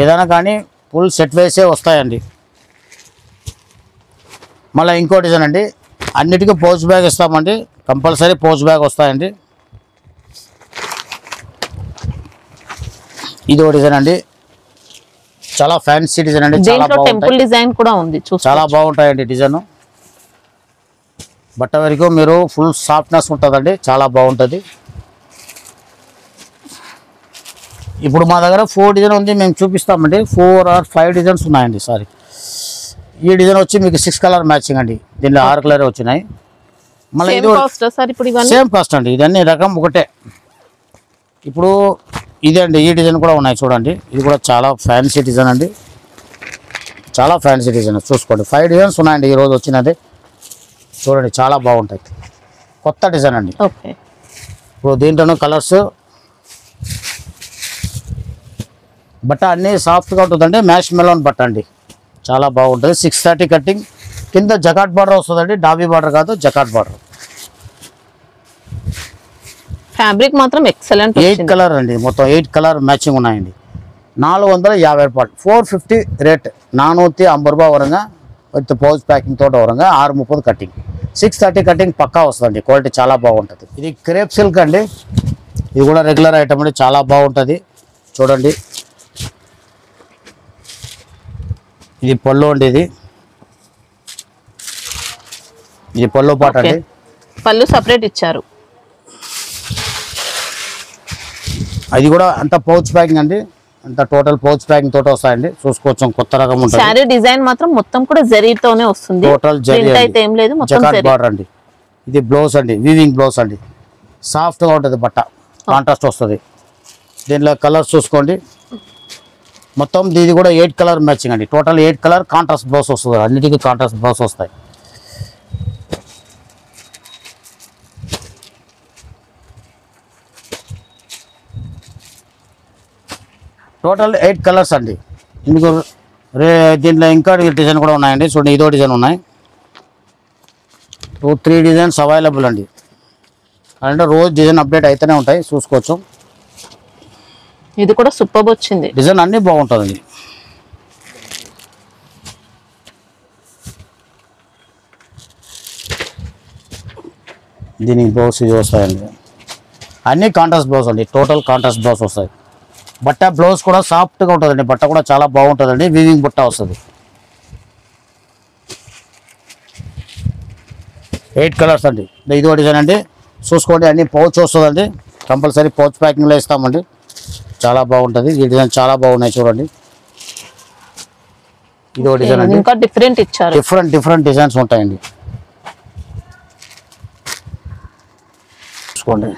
ఏదైనా కానీ ఫుల్ సెట్ వేసే వస్తాయండి. మళ్ళీ ఇంకో డిజైన్ అండి, అన్నిటికీ పౌచ్ బ్యాగ్ ఇస్తామండి, కంపల్సరీ పౌచ్ బ్యాగ్ వస్తాయండి. ఇది ఒక డిజైన్ అండి, చాలా ఫ్యాన్సీ డిజైన్ అండి, చాలా టెంపుల్ డిజైన్ కూడా ఉంది, చాలా బాగుంటాయండి డిజైన్. బట్ట వరకు మీరు ఫుల్ సాఫ్ట్నెస్ ఉంటుందండి, చాలా బాగుంటుంది. ఇప్పుడు మా దగ్గర 4 డిజైన్ ఉంది, మేము చూపిస్తామండి. 4 or 5 డిజైన్స్ ఉన్నాయండి. సారీ, ఈ డిజైన్ వచ్చి మీకు 6 కలర్ మ్యాచింగ్ అండి, దీనిలో 6 కలర్ వచ్చినాయి. మళ్ళీ ఇది సేమ్ కాస్ట్ అండి, ఇదన్నీ రకం ఒకటే. ఇప్పుడు ఇదే అండి, ఈ డిజైన్ కూడా ఉన్నాయి చూడండి, ఇది కూడా చాలా ఫ్యాన్సీ డిజైన్ అండి, చాలా ఫ్యాన్సీ డిజైన్. చూసుకోండి, 5 డిజైన్స్ ఉన్నాయండి ఈరోజు వచ్చినది, చూడండి చాలా బాగుంటాయి, కొత్త డిజైన్ అండి. ఇప్పుడు దీంట్లోనూ కలర్స్, బట్ట అన్నీ సాఫ్ట్గా ఉంటుందండి, మ్యాష్ మెలోన్ బట్ట అండి, చాలా బాగుంటుంది. 630 కటింగ్, కింద జకాట్ బార్డర్ వస్తుందండి, డాబీ బార్డర్ కాదు, జకాట్ బార్డర్. ఫ్యాబ్రిక్ మాత్రం ఎక్సలెంట్. 8 కలర్ అండి, మొత్తం 8 కలర్ మ్యాచింగ్ ఉన్నాయండి. 450 రూపాయలు, 450 రేట్. 450 రూపాయలు వరంగా విత్ పౌచ్ ప్యాకింగ్ తోట వరంగా 630 కటింగ్. 630 కటింగ్ పక్కా వస్తుందండి, క్వాలిటీ చాలా బాగుంటుంది. ఇది క్రేప్ సిల్క్ అండి, ఇది కూడా రెగ్యులర్ ఐటమ్ అండి, చాలా బాగుంటుంది. చూడండి, ఇది పళ్ళు అండి, ఇది పళ్ళు పాట అండి, పళ్ళు సపరేట్ ఇచ్చారు. అది కూడా అంత పౌచ్ ప్యాకింగ్ అండి, అంత టోటల్ పౌచ్ ప్యాకింగ్ తోటి వస్తాయండి. చూసుకోవచ్చు కొత్త రకం ఉంటుంది. శారీ డిజైన్ మాత్రం మొత్తం కూడా జరీతోనే వస్తుంది. టోటల్ జరీ అయితే ఏం లేదు, మొత్తం జకార్డ్ బార్డర్ అండి. ఇది బ్లౌజ్ అండి, వీవింగ్ బ్లౌజ్ అండి. సాఫ్ట్గా ఉంటుంది బట్ట, కాంట్రాస్ట్ వస్తుంది. దీనిలో కలర్స్ చూసుకోండి. మొత్తం ఇది కూడా 8 కలర్ మ్యాచింగ్ అండి. టోటల్ 8 కలర్ కాంట్రాస్ట్ బ్లౌజ్ వస్తుంది. అన్నిటికీ కాంట్రాస్ట్ బ్లౌజ్ వస్తాయి. టోటల్ 8 కలర్స్ అండి. మీకు దీంట్లో ఇంకా డిజైన్ కూడా ఉన్నాయండి. చూడండి, ఇదో డిజైన్ ఉన్నాయి. 2-3 డిజైన్స్ అవైలబుల్ అండి. అంటే రోజు డిజైన్ అప్డేట్ అయితేనే ఉంటాయి, చూసుకోవచ్చు. ఇది కూడా సూపర్ వచ్చింది. డిజైన్ అన్నీ బాగుంటుందండి. దీనికి బ్లౌజ్ ఇది వస్తాయండి. అన్నీ కాంట్రాస్ట్ బ్లౌజ్ అండి. టోటల్ కాంట్రాస్ట్ బ్లౌజ్ వస్తాయి. బట్ట బ్లౌజ్ కూడా సాఫ్ట్గా ఉంటుందండి. బట్ట కూడా చాలా బాగుంటుందండి. వీవింగ్ బుట్ట వస్తుంది. 8 కలర్స్ అండి. ఇదో డిజైన్ అండి. చూసుకోండి, అన్ని పౌచ్ వస్తుందండి. కంపల్సరీ పౌచ్ ప్యాకింగ్లో ఇస్తామండి. చాలా బాగుంటుంది. ఈ డిజైన్ చాలా బాగున్నాయి చూడండి. ఇదో డిజైన్ అండి. ఇంకా డిఫరెంట్ ఇచ్చారు. డిఫరెంట్ డిజైన్స్ ఉంటాయండి. చూసుకోండి.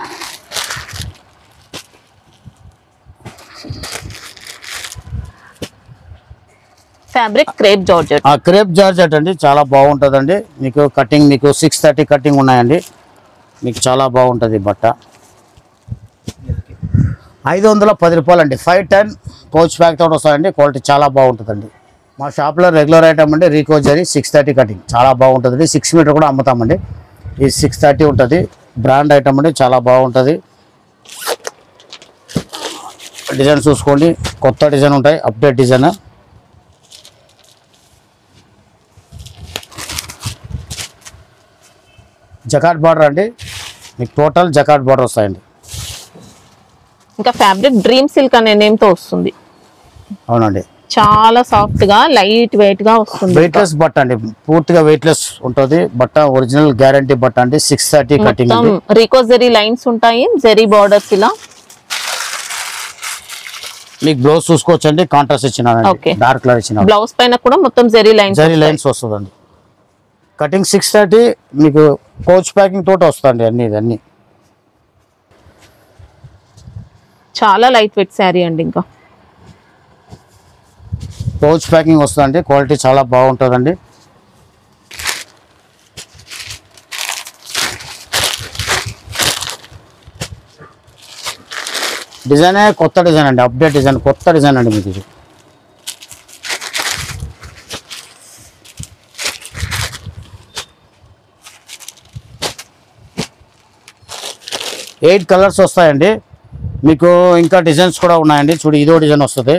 Fabric crepe georgette. Crepe georgette అండి, చాలా బాగుంటుందండి. మీకు కటింగ్ మీకు 630 కటింగ్ ఉన్నాయండి. మీకు చాలా బాగుంటుంది బట్ట. 510 రూపాయలు అండి. 510 పౌచ్ ప్యాక్ తోటి వస్తాయండి. క్వాలిటీ చాలా బాగుంటుందండి. మా షాప్లో రెగ్యులర్ ఐటమ్ అండి రీకో జరీ 630 కటింగ్ చాలా బాగుంటుంది. 6 మీటర్ కూడా అమ్ముతామండి. ఇది 630 ఉంటుంది. బ్రాండ్ ఐటమ్ అండి, చాలా బాగుంటుంది. డిజైన్ చూసుకోండి, కొత్త డిజైన్ ఉంటాయి, అప్డేట్ డిజైన్. జకార్డ్ బార్డర్ అండి. మీకు టోటల్ జకార్డ్ బార్డర్ వస్తాయండి. ఇంకా ఫ్యాబ్రిక్ డ్రీమ్ సిల్క్ అనే నేమ్ తో వస్తుంది. అవునండి, చాలా సాఫ్ట్ గా లైట్ వెయిట్ గా వస్తుంది. వెయిట్లెస్ బట్ట అండి, పూర్తిగా వెయిట్లెస్ ఉంటుంది బట్ట. ఒరిజినల్ గ్యారంటీ బట్ట అండి. 630 కటింగ్ అండి. రీకో జరీ లైన్స్ ఉంటాయి, జరీ బార్డర్స్ ఇలా. మీకు బ్లౌజ్ చూసుకోవచ్చు అండి. కాంట్రాస్ట్ ఇచ్చినారండి, డార్క్ కలర్ ఇచ్చిన. బ్లౌజ్ పైన కూడా మొత్తం జరీ లైన్స్ వస్తుందండి. కటింగ్ 630. మీకు పౌచ్ ప్యాకింగ్ తోటి వస్తుంది అన్ని. చాలా లైట్ వెయిట్ శారీ అండి. ఇంకా పౌచ్ ప్యాకింగ్ వస్తుందండి. క్వాలిటీ చాలా బాగుంటుందండి. డిజైనే కొత్త డిజైన్ అండి, అప్డేట్ డిజైన్, కొత్త డిజైన్ అండి. మీకు ఇది 8 కలర్స్ వస్తాయండి. మీకు ఇంకా డిజైన్స్ కూడా ఉన్నాయండి. చూడు, ఇదో డిజైన్ వస్తుంది.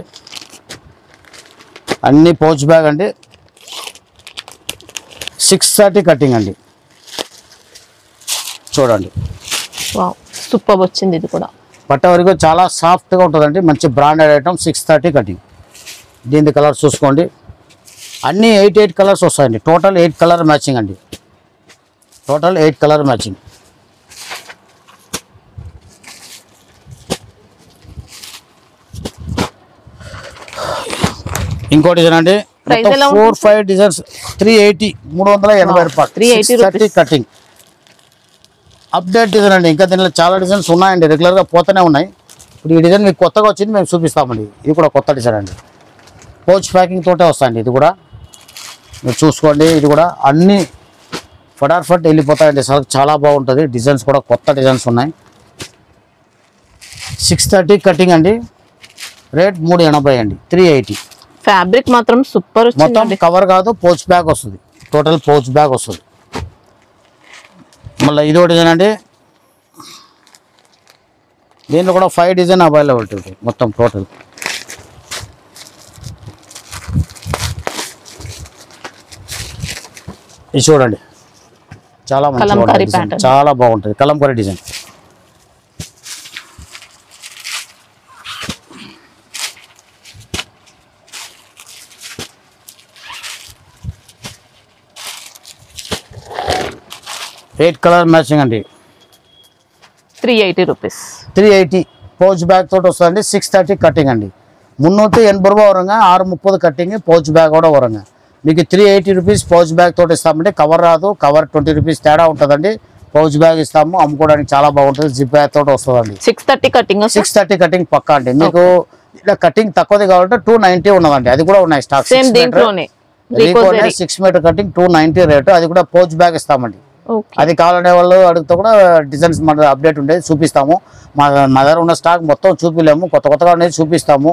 అన్ని పౌచ్ బ్యాగ్ అండి. 630 కటింగ్ అండి. చూడండి, సూపర్ వచ్చింది. ఇది కూడా పట్ట వరకు చాలా సాఫ్ట్గా ఉంటుందండి. మంచి బ్రాండెడ్ ఐటమ్. 630 కటింగ్. దీని కలర్స్ చూసుకోండి. అన్నీ 8 కలర్స్ వస్తాయండి. టోటల్ 8 కలర్ మ్యాచింగ్ అండి. Total 8 colour matching. ఇంకో డిజైన్ అండి. 4-5 డిజైన్స్. 380 380 రూపాయలు. 380 కటింగ్. అప్డేట్ డిజైన్ అండి. ఇంకా దీనిలో చాలా డిజైన్స్ ఉన్నాయండి, రెగ్యులర్గా పోతూనే ఉన్నాయి. ఇప్పుడు ఈ డిజైన్ మీకు కొత్తగా వచ్చింది, మేము చూపిస్తామండి. ఇది కూడా కొత్త డిజైన్ అండి. పౌచ్ ప్యాకింగ్ తోటే వస్తాయండి. ఇది కూడా మీరు చూసుకోండి. ఇది కూడా అన్నీ ఫటాఫట్ వెళ్ళిపోతాయండి. చాలా బాగుంటుంది. డిజైన్స్ కూడా కొత్త డిజైన్స్ ఉన్నాయి. 630 కటింగ్ అండి. రేట్ 380 అండి. 380. ఫ్యాబ్రిక్ మాత్రం సూపర్ వచ్చింది. మొత్తం కవర్ కాదు, పౌచ్ బ్యాగ్ వస్తుంది. టోటల్ పౌచ్ బ్యాగ్ వస్తుంది. మళ్ళీ ఇదో డిజైన్ అండి. దీంట్లో కూడా 5 డిజైన్ అవైలబిలిటీ ఉంటుంది మొత్తం టోటల్. ఇది చూడండి, చాలా మంచి, చాలా బాగుంటుంది. Kalamkari design. Eight colour matching అండి. 380 రూపీస్. 380 పౌచ్ బ్యాగ్ తోటి వస్తుందండి 630 కటింగ్ అండి 380 రூபாய் వరంగా 630 కటింగ్ పౌచ్ బ్యాగ్ కూడా వరంగా మీకు 380 రూపీస్ పౌచ్ బ్యాగ్ తోటి ఇస్తామండి కవర్ రాదు కవర్ 20 రూపీస్ తేడా ఉంటుందండి పౌచ్ బ్యాగ్ ఇస్తాము అమ్ముకోవడానికి చాలా బాగుంటుంది జిప్ బ్యాగ్ తోటి వస్తుందండి 630 కటింగ్ పక్కా అండి మీకు ఇలా కటింగ్ తక్కువది కావాలంటే 290 ఉన్నదండి అది కూడా ఉన్నాయి స్టాక్ 6 మీటర్ కటింగ్ 290 రేటు అది కూడా పౌచ్ బ్యాగ్ ఇస్తామండి అది కావాలనే వాళ్ళు అడిగితే కూడా డిజైన్స్ మన అప్డేట్ ఉండేది చూపిస్తాము మా దగ్గర ఉన్న స్టాక్ మొత్తం చూపిలేము కొత్తగా అనేది చూపిస్తాము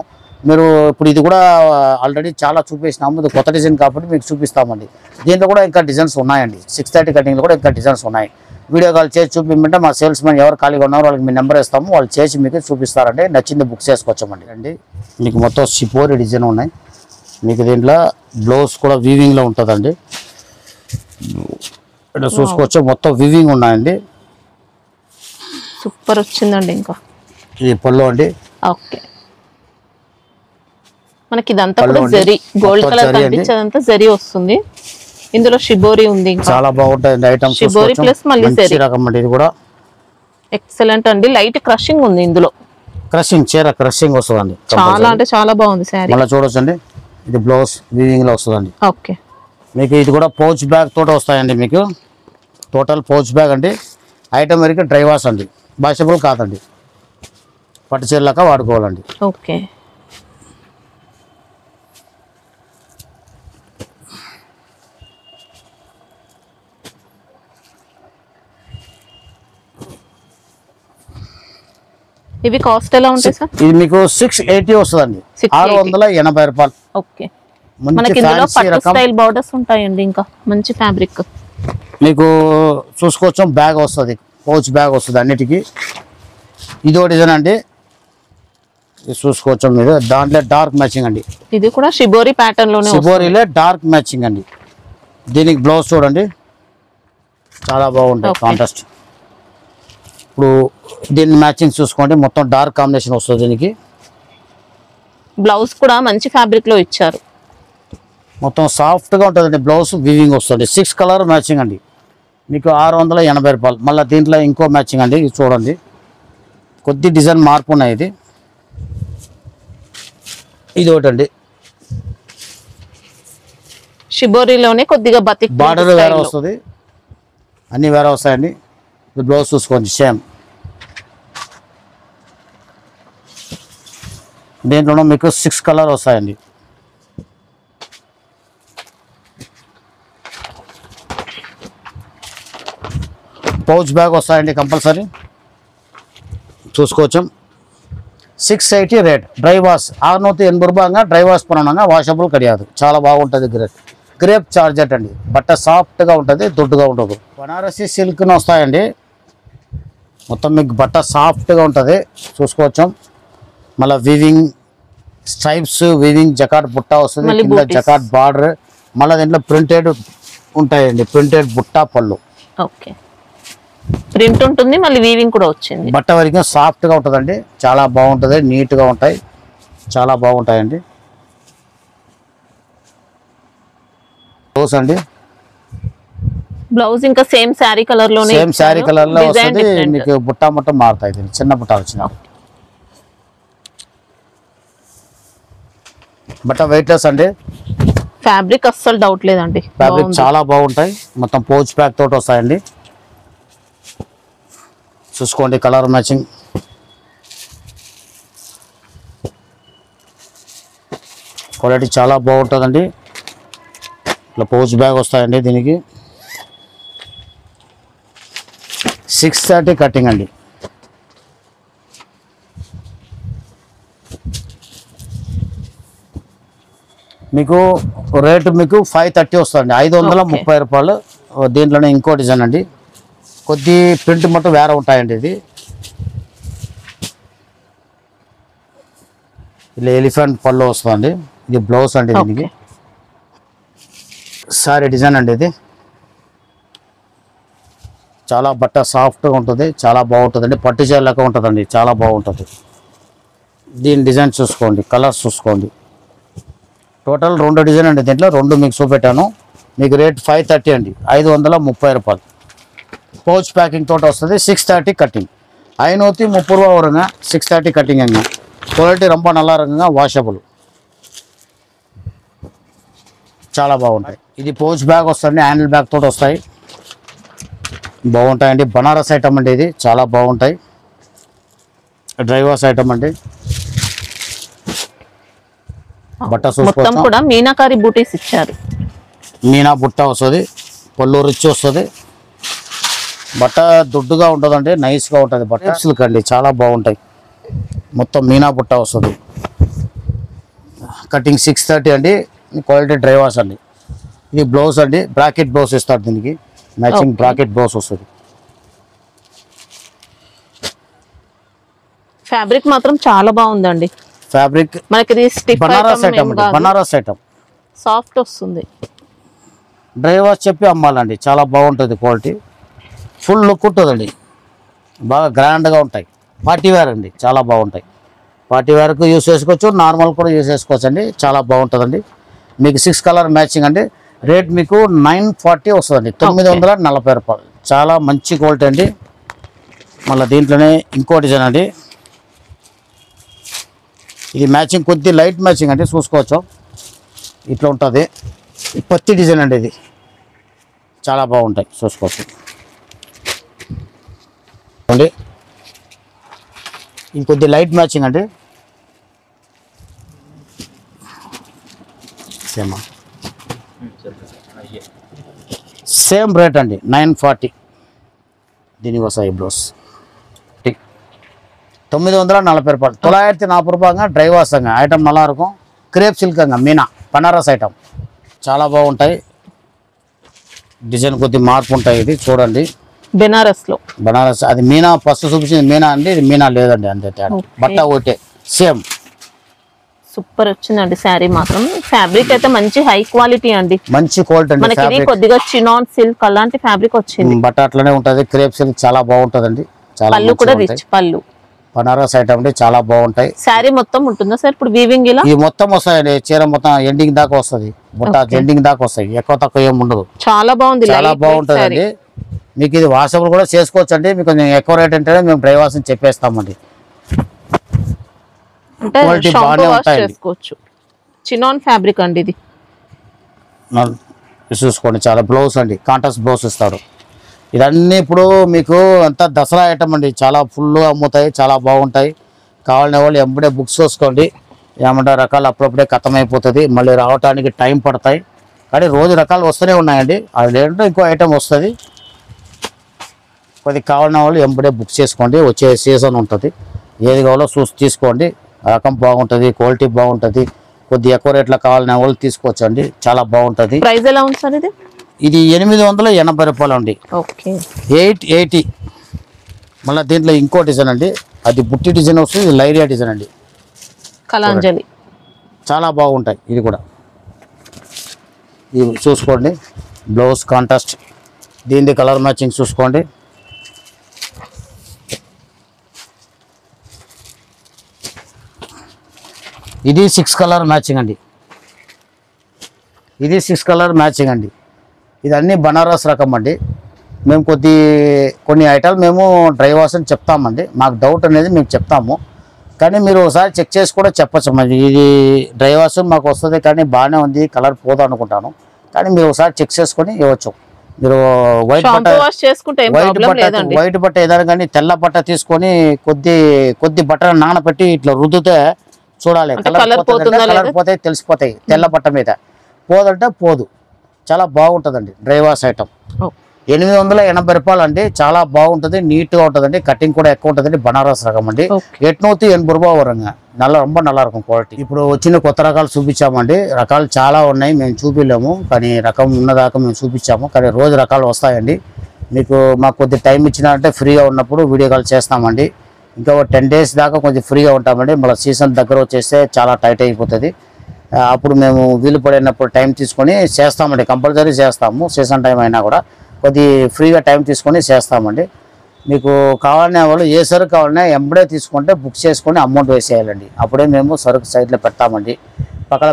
మీరు ఇప్పుడు ఇది కూడా ఆల్రెడీ చాలా చూపిస్తున్నాము ఇది కొత్త డిజైన్ కాబట్టి మీకు చూపిస్తామండి దీంట్లో కూడా ఇంకా డిజైన్స్ ఉన్నాయండి 630 కటింగ్లో కూడా ఇంకా డిజైన్స్ ఉన్నాయి వీడియో కాల్ చేసి చూపించమంటే మా సేల్స్ మ్యాన్ ఎవరు ఖాళీగా ఉన్నారో వాళ్ళకి మీ నెంబర్ ఇస్తాము వాళ్ళు చేసి మీకు చూపిస్తారండి నచ్చింది బుక్ చేసుకోవచ్చామండి అండి మీకు మొత్తం షిపోరి డిజైన్ ఉన్నాయి మీకు దీంట్లో బ్లౌజ్ కూడా వీవింగ్లో ఉంటుందండి ఇక్కడ చూసుకోవచ్చు మొత్తం వీవింగ్ ఉన్నాయండి సూపర్ వచ్చిందండి ఇంకా ఇది పళ్ళు అండి ఓకే మనకి ఇదంతా కూడా జరీ గోల్డ్ కలర్ కనిపించేదంతా జరీ వస్తుంది ఇందులో షిబోరి ఉంది ఇంకా చాలా బాగుంటాయి ఐటమ్స్ షిబోరి ప్లస్ మళ్ళీ జరీ రకం అండి ఇది కూడా ఎక్సలెంట్ అండి లైట్ క్రషింగ్ ఉంది ఇందులో క్రషింగ్ చీర క్రషింగ్ వస్తుందండి చాలా అంటే చాలా బాగుంది సారీ మళ్ళీ చూడొచ్చండి ఇది బ్లౌజ్ వీవింగ్ లో వస్తుందండి ఓకే మీకు ఇది కూడా పౌచ్ బ్యాగ్ తోటి వస్తాయండి మీకు టోటల్ పౌచ్ బ్యాగ్ అండి ఐటమ్ వరకు డ్రై వాష్ అండి వాషబుల్ కాదండి పట్టు చీరలాగా వాడుకోవాలండి ఓకే ఇవి కాస్ట్ ఎలా ఉంటాయి సార్ ఇది మీకు 680 వస్తుందండి 680 రూపాయలు ఓకే మనకి ఇందులో పట్టు స్టైల్ బోర్డర్స్ ఉంటాయండి ఇంకా మంచి ఫ్యాబ్రిక్ మీకు చూసుకోవచ్చు బ్యాగ్ వస్తుంది పౌచ్ బ్యాగ్ వస్తుంది అన్నిటికీ ఇదో డిజైన్ అండి చూసుకోవచ్చు మీరు దాంట్లో డార్క్ మ్యాచింగ్ అండి ఇది కూడా షిబోరి ప్యాటర్న్ లోనే షిబోరిలో డార్క్ మ్యాచింగ్ అండి దీనికి బ్లౌజ్ చూడండి చాలా బాగుంటుంది కాంట్రాస్ట్ ఇప్పుడు దీన్ని మ్యాచింగ్ చూసుకోండి మొత్తం డార్క్ కాంబినేషన్ వస్తుంది దీనికి బ్లౌజ్ కూడా మంచి ఫ్యాబ్రిక్ లో ఇచ్చారు మొత్తం సాఫ్ట్గా ఉంటుందండి బ్లౌజ్ వీవింగ్ వస్తుంది 6 కలర్ మ్యాచింగ్ అండి మీకు 680 రూపాయలు మళ్ళీ దీంట్లో ఇంకో మ్యాచింగ్ అండి ఇది చూడండి కొద్ది డిజైన్ మార్పు ఉన్నాయి ఇది ఒకటండి షిబోరిలోనే కొద్దిగా బతిక్ బార్డర్ వేరే వస్తుంది అన్నీ వేరే వస్తాయండి ఇది బ్లౌజ్ చూసుకోండి సేమ్ దీంట్లో మీకు 6 కలర్ వస్తాయండి పౌచ్ బ్యాగ్ వస్తాయండి కంపల్సరీ చూసుకోవచ్చు 680 రేట్ డ్రై వాష్ 680 రూపాయగా డ్రై వాష్ పరంగా వాషబుల్ కడియాదు చాలా బాగుంటుంది గ్రేప్ చార్జెట్ అండి బట్ట సాఫ్ట్గా ఉంటుంది దొడ్డుగా ఉంటుంది బనారసి సిల్క్ని వస్తాయండి మొత్తం మీకు బట్ట సాఫ్ట్గా ఉంటుంది చూసుకోవచ్చు మళ్ళీ వీవింగ్ స్ట్రైప్స్ వీవింగ్ జకాట్ బుట్ట వస్తుంది కింద జకాట్ బార్డర్ మళ్ళీ దీంట్లో ప్రింటెడ్ ఉంటాయండి ప్రింటెడ్ బుట్ట పళ్ళు ఓకే ప్రింట్ ఉంటుంది మళ్ళీ వీవింగ్ కూడా వచ్చింది బట్ట వరకు సాఫ్ట్గా ఉంటుందండి చాలా బాగుంటుంది నీట్గా ఉంటాయి చాలా బాగుంటాయండి బ్లౌజ్ అండి బ్లౌజ్ ఇంకా సేమ్ శారీ కలర్ లోనే సేమ్ శారీ కలర్ లో వస్తుంది మీకు బుట్ట ముట్ట మారుతాయి చిన్న బుట్ట వచ్చిన బట్ట వెయిట్లెస్ అండి ఫ్యాబ్రిక్ అస్సలు డౌట్ లేదండి ఫ్యాబ్రిక్ చాలా బాగుంటాయి మొత్తం పౌచ్ ప్యాక్ తోటి వస్తాయండి చూసుకోండి కలర్ మ్యాచింగ్ క్వాలిటీ చాలా బాగుంటుందండి ఇట్లా పౌచ్ బ్యాగ్ వస్తాయండి దీనికి 630 కటింగ్ అండి మీకు రేటు మీకు 530 వస్తుంది 530 రూపాయలు దీంట్లోనే ఇంకో డిజైన్ అండి కొద్ది ప్రింట్ మొత్తం వేరే ఉంటాయండి ఇది ఇలా ఎలిఫెంట్ పళ్ళు వస్తుంది ఇది బ్లౌజ్ అండి దీనికి సారీ డిజైన్ అండి ఇది చాలా బట్ట సాఫ్ట్గా ఉంటుంది చాలా బాగుంటుందండి పట్టు చీర లెక్క ఉంటుందండి చాలా బాగుంటుంది దీని డిజైన్ చూసుకోండి కలర్స్ చూసుకోండి టోటల్ 2 డిజైన్ అండి దీంట్లో 2 మీకు చూపెట్టాను మీకు రేట్ 530 అండి 530 రూపాయలు పౌచ్ ప్యాకింగ్ తోటి వస్తుంది 630 కటింగ్ ஐநூற்றி 30 ரூபா வருங்க. 630 கட்டிங்க. క్వాలిటీ ரொம்ப நல்லா இருக்குங்க. వాషబుల్ చాలా బాగుంటాయి. ఇది పౌచ్ బ్యాగ్ వస్తుంది, హ్యాండిల్ బ్యాగ్ తోటి వస్తాయి. బాగుంటాయండి. బనారస్ ఐటమ్ అండి, ఇది చాలా బాగుంటాయి. డ్రైవర్స్ ఐటమ్ అండి. బట్ట మొత్తం కూడా మీనాకారి బూటీస్ ఇచ్చారు. మీనా బుట్ట వస్తుంది, పళ్ళు రిచ్ వస్తుంది. బట్ట దుడ్డుగా ఉంటుందండి, నైస్గా ఉంటుంది. బట్ట సిల్క్ అండి, చాలా బాగుంటాయి. మొత్తం మీనా బుట్ట వస్తుంది. కటింగ్ 630 అండి. క్వాలిటీ డ్రైవర్స్ అండి. ఇది బ్లౌజ్ అండి, బ్రాకెట్ బ్లౌజ్ ఇస్తారు. దీనికి మ్యాచింగ్ బ్రాకెట్ బ్లౌజ్ వస్తుంది. ఫ్యాబ్రిక్ మాత్రం చాలా బాగుందండి. ఫ్యాబ్రిక్ మనకి ఇది స్టిఫ్ బనారస్ ఐటమ్ అండి, బనారస్ ఐటమ్ సాఫ్ట్ వస్తుంది. డ్రైవర్స్ చెప్పి అమ్మాలండి, చాలా బాగుంటుంది. క్వాలిటీ ఫుల్ లుక్ ఉంటుందండి, బాగా గ్రాండ్గా ఉంటాయి. పార్టీ వేర్ అండి, చాలా బాగుంటాయి. పార్టీ వేర్కు యూస్ చేసుకోవచ్చు, నార్మల్ కూడా యూస్ చేసుకోవచ్చు అండి. చాలా బాగుంటుందండి. మీకు 6 కలర్ మ్యాచింగ్ అండి. రేట్ మీకు 940 వస్తుందండి, 940 రూపాయలు. చాలా మంచి క్వాలిటీ అండి. మళ్ళీ దీంట్లోనే ఇంకో డిజైన్ అండి. ఇది మ్యాచింగ్ కొద్ది లైట్ మ్యాచింగ్ అండి, చూసుకోవచ్చు. ఇట్లా ఉంటుంది. పత్తి డిజైన్ అండి, ఇది చాలా బాగుంటాయి, చూసుకోవచ్చు అండి. ఇది కొద్ది లైట్ మ్యాచింగ్ అండి. సేమ్ రేట్ అండి, 940. దీనికి వస్తాయి బ్లౌజ్ 940 ரூபாய். 940 ரூபாங்க. డ్రైవర్సంగ ఐటమ్ நல்லா இருக்கும். క్రేప్ సిల్క్ అంగ, మీనా బనారస్ ఐటమ్ చాలా బాగుంటాయి. డిజైన్ కొద్ది మార్పు ఉంటాయి. ఇది చూడండి, బెనారస్ లో బనారస్. అది మీనా ఫస్ట్ చూపించింది మీనా అండి, ఇది మీనా లేదండి, అంతే తేడా. బట్ట ఒకటే సేమ్. సూపర్ వచ్చిందండి శారీ మాత్రం. ఫ్యాబ్రిక్ అయితే మంచి హై క్వాలిటీ అండి, మంచి క్వాలిటీ అండి. మనకి ఇది కొద్దిగా చినాన్ సిల్క్ అలాంటి ఫ్యాబ్రిక్ వచ్చింది. బట్ట అట్లనే ఉంటుంది. క్రేప్ సిల్క్ చాలా బాగుంటుందండి. చాలా పళ్ళు కూడా రిచ్ పళ్ళు. బనారస్ ఐటమ్ అండి, చాలా బాగుంటాయి. శారీ మొత్తం ఉంటుందా సార్ ఇప్పుడు వీవింగ్ ఇలా? ఈ మొత్తం వస్తాయండి, చీర మొత్తం ఎండింగ్ దాకా వస్తుంది. బుట్ట ఎండింగ్ దాకా వస్తాయి, ఎక్కువ తక్కువ ఏమి ఉండదు. చాలా బాగుంది, చాలా బాగుంటుంది అండి. మీకు ఇది వాషబుల్ కూడా చేసుకోవచ్చు అండి. మీకు కొంచెం ఎక్కువ రేట్ అంటే మేము డ్రైవర్స్ చెప్పేస్తామండి. క్వాలిటీ బాగానే ఉంటాయండి. చినాన్ ఫ్యాబ్రిక్ అండి ఇది, చూసుకోండి. చాలా బ్లౌజ్ అండి, కాంట్రాస్ట్ బ్లౌజ్ ఇస్తారు. ఇదన్నీ ఇప్పుడు మీకు అంతా దసరా ఐటమ్ అండి, చాలా ఫుల్గా అమ్ముతాయి, చాలా బాగుంటాయి. కావాలనే వాళ్ళు ఎంబడే బుక్స్ చూసుకోండి. ఏమంటే రకాలు అప్పుడప్పుడే ఖతమైపోతుంది, మళ్ళీ రావడానికి టైం పడతాయి. కానీ రోజు రకాలు వస్తూనే ఉన్నాయండి. అది లేదంటే ఇంకో ఐటమ్ వస్తుంది. కొద్దిగా కావాలనే వాళ్ళు ఎంబడే బుక్ చేసుకోండి, వచ్చే సీజన్ ఉంటుంది. ఏది కావాలో చూసి తీసుకోండి. రకం బాగుంటుంది, క్వాలిటీ బాగుంటుంది. కొద్దిగా ఎక్కువ రేట్లో కావాలనే వాళ్ళు తీసుకోవచ్చండి, చాలా బాగుంటుంది. ప్రైస్ ఎలా ఉంది సార్ ఇది? ఇది 880 రూపాయలు అండి. 880. మళ్ళీ దీంట్లో ఇంకో డిజైన్ అండి, అది బుట్టి డిజైన్ వస్తుంది. ఇది లైరియా డిజైన్ అండి, కలాంజలి. చాలా బాగుంటాయి. ఇది కూడా ఇది చూసుకోండి. బ్లౌజ్ కాంట్రాస్ట్, దీనిది కలర్ మ్యాచింగ్ చూసుకోండి. ఇది 6 కలర్ మ్యాచింగ్ అండి. ఇది 6 కలర్ మ్యాచింగ్ అండి. ఇదన్నీ బనారస్ రకం అండి. మేము కొన్ని ఐటాలు మేము డ్రైవర్స్ అని చెప్తామండి. మాకు డౌట్ అనేది మేము చెప్తాము, కానీ మీరు ఒకసారి చెక్ చేసి కూడా చెప్పచ్చు. మరి ఇది డ్రైవర్స్ మాకు వస్తుంది, కానీ బాగానే ఉంది, కలర్ పోదు అనుకుంటాను. కానీ మీరు ఒకసారి చెక్ చేసుకొని ఇవ్వచ్చు. మీరు వైట్ బట్ట ఏదైనా కానీ తెల్ల బట్ట తీసుకొని కొద్ది బట్టను నానబెట్టి ఇట్లా రుద్దితే చూడాలి, కలర్ పోతే తెలిసిపోతాయి. తెల్ల బట్ట మీద పోదంటే పోదు. చాలా బాగుంటుందండి డ్రైవర్స్ ఐటమ్. 880 రూపాయలు అండి. చాలా బాగుంటుంది, నీట్గా ఉంటుందండి. కటింగ్ కూడా ఎక్కువ ఉంటుందండి. బనారస్ రకం అండి. 880 రూపాయలు వరంగ. ரொம்ப நல்லா இருக்கும் క్వాలిటీ. ఇప్పుడు వచ్చిన కొత్త రకాలు చూపించామండి. రకాలు చాలా ఉన్నాయి, మేము చూపించలేము, కానీ రకం ఉన్నదాకా మేము చూపించాము. కానీ రోజు రకాలు వస్తాయండి. మాకు కొద్ది టైం ఇచ్చినారంటే ఫ్రీగా ఉన్నప్పుడు వీడియో కాల్ చేస్తామండి. ఇంకా 10 డేస్ దాకా కొంచెం ఫ్రీగా ఉంటామండి. మళ్ళీ సీజన్ దగ్గర వచ్చేస్తే చాలా టైట్ అయిపోతుంది. అప్పుడు మేము వీలు పడినప్పుడు టైం తీసుకొని చేస్తామండి, కంపల్సరీ చేస్తాము. సీజన్ టైం అయినా కూడా కొద్ది ఫ్రీగా టైం తీసుకొని చేస్తామండి. మీకు కావాలనే వాళ్ళు ఏ సరుకు కావాలన్నా ఎంబడే తీసుకుంటే బుక్ చేసుకొని అమౌంట్ వేసేయాలండి. అప్పుడే మేము సరుకు సైడ్లో పెడతామండి. పక్కన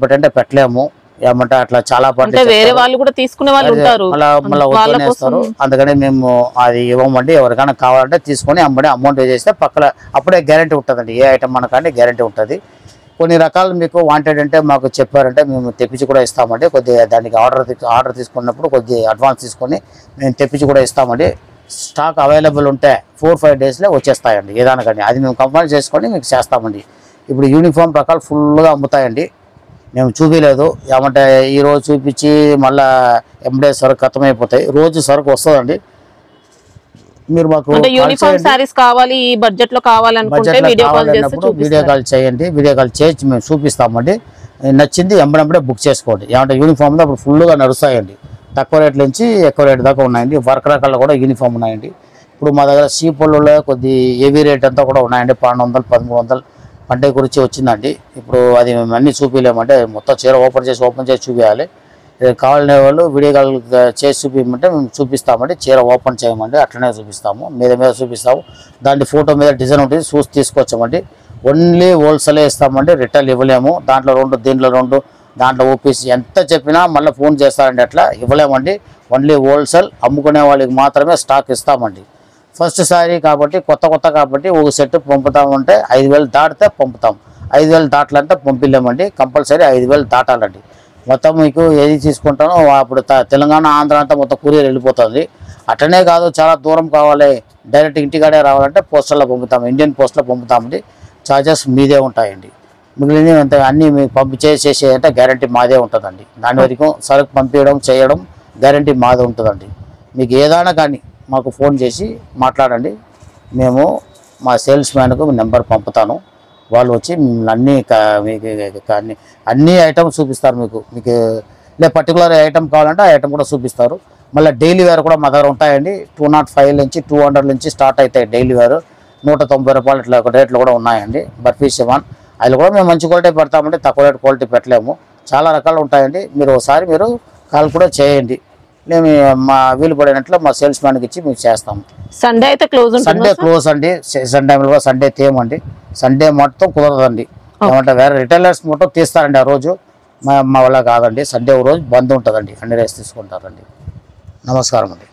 పెట్టండి పెట్టలేము. ఏమంటే అట్లా చాలా అంటే పార్టీ వేరే వాళ్ళు కూడా తీసుకునే వాళ్ళు ఉంటారు, మళ్ళీ వద్దనేస్తారు. అందుకని మేము అది ఇవ్వమండి. ఎవరికైనా కావాలంటే తీసుకొని అమ్మడి అమౌంట్ వేసేస్తే పక్కన అప్పుడే గ్యారెంటీ ఉంటుందండి. ఏ ఐటమ్ మనకంటే గ్యారెంటీ ఉంటుంది. కొన్ని రకాలు మీకు వాంటెడ్ అంటే మాకు చెప్పారంటే మేము తెప్పించి కూడా ఇస్తామండి. కొద్దిగా దానికి ఆర్డర్ తీసుకున్నప్పుడు కొద్దిగా అడ్వాన్స్ తీసుకొని మేము తెప్పించి కూడా ఇస్తామండి. స్టాక్ అవైలబుల్ ఉంటే 4-5 డేస్లో వచ్చేస్తాయండి ఏదైనా కానీ. అది మేము కంప్లైంట్ చేసుకొని మీకు చేస్తామండి. ఇప్పుడు యూనిఫామ్ రకాలు ఫుల్గా అమ్ముతాయండి. మేము చూపించలేదు ఏమంటే ఈరోజు చూపించి మళ్ళీ ఎంబడే సరుకు ఖతమైపోతాయి. రోజు సరుకు వస్తుందండి. మీరు మాకు యూనిఫామ్ సారీస్ కావాలి, ఈ బడ్జెట్ లో కావాలనుకుంటే వీడియో కాల్ చేస్తే వీడియో కాల్ చేయండి. వీడియో కాల్ చేసి మేము చూపిస్తామండి. నచ్చింది ఎంబడే బుక్ చేసుకోండి. ఏమంటే యూనిఫామ్లో అప్పుడు ఫుల్గా నడుస్తాయండి. తక్కువ రేట్ల నుంచి ఎక్కువ రేట్ దాకా ఉన్నాయండి. వర్క్ రకాల్లో కూడా యూనిఫామ్ ఉన్నాయండి. ఇప్పుడు మా దగ్గర సీపోల్లో కొద్ది హెవీ రేట్ అంతా కూడా ఉన్నాయండి. 1200, 1300 పండుగ గురించి వచ్చిందండి. ఇప్పుడు అది మేము అన్నీ చూపించలేమంటే మొత్తం చీర ఓపెన్ చేసి చూపించాలి. కావాలనే వాళ్ళు వీడియో కాల్ చేసి చూపించమంటే మేము చూపిస్తామండి. చీర ఓపెన్ చేయమండి అట్లనే చూపిస్తాము. మీద చూపిస్తాము. దాంట్లో ఫోటో మీద డిజైన్ ఉంటుంది, చూసి తీసుకొచ్చామండి. ఓన్లీ హోల్సేలే ఇస్తామండి, రిటైల్ ఇవ్వలేము. దాంట్లో 2 దీంట్లో 2 దాంట్లో ఓపీసీ ఎంత చెప్పినా మళ్ళీ ఫోన్ చేస్తారండి. అట్లా ఇవ్వలేమండి. ఓన్లీ హోల్సేల్ అమ్ముకునే వాళ్ళకి మాత్రమే స్టాక్ ఇస్తామండి. ఫస్ట్ సారీ కాబట్టి కొత్త కాబట్టి ఒక సెట్ పంపుతామంటే 5000 దాటితే పంపుతాం. 5000 దాటాలంటే పంపిలేమండి. కంపల్సరీ 5000 దాటాలండి. మొత్తం మీకు ఏది తీసుకుంటానో అప్పుడు తెలంగాణ, ఆంధ్ర అంతా మొత్తం కొరియర్ వెళ్ళిపోతుంది. అట్లనే కాదు చాలా దూరం కావాలి, డైరెక్ట్ ఇంటికాడే రావాలంటే పోస్టల్లో పంపుతాం. ఇండియన్ పోస్ట్లో పంపుతామండి. ఛార్జెస్ మీదే ఉంటాయండి. మిగిలిన అంత అన్నీ మీకు పంపించేసేసేయంటే గ్యారంటీ మాదే ఉంటుందండి. దాని వరకు సరుకు పంపించడం చేయడం గ్యారంటీ మాదే ఉంటుందండి. మీకు ఏదైనా కానీ మాకు ఫోన్ చేసి మాట్లాడండి. మేము మా సేల్స్ మ్యాన్కు నెంబర్ పంపుతాను. వాళ్ళు వచ్చి అన్నీ మీకు అన్ని ఐటమ్స్ చూపిస్తారు. మీకు పర్టికులర్ ఐటమ్ కావాలంటే ఆ ఐటమ్ కూడా చూపిస్తారు. మళ్ళీ డైలీ వేర్ కూడా మా దగ్గర ఉంటాయండి. 205 నుంచి 200 నుంచి స్టార్ట్ అవుతాయి డైలీ వేర్. 190 రూపాయలు ఇట్లా ఒక రేట్లు కూడా ఉన్నాయండి. బర్ఫీ సెవెన్ అది కూడా మేము మంచి క్వాలిటీ పెడతామండి, తక్కువ రేట్ క్వాలిటీ పెట్టలేము. చాలా రకాలు ఉంటాయండి. మీరు ఒకసారి కాల్ కూడా చేయండి. మేము మా వీలు పడినట్లు మా సేల్స్ మ్యాన్కి ఇచ్చి మేము చేస్తాము. సండే అయితే సండే క్లోజ్ అండి. సండే తేమండి. సండే మొత్తం కుదరదండి. ఏమంటే వేరే రిటైలర్స్ మొత్తం తీస్తారండి ఆ రోజు. మా వల్ల కాదండి. సండే రోజు బంద్ ఉంటుందండి. అన్ని రేస్ తీసుకుంటారండి. నమస్కారం అండి.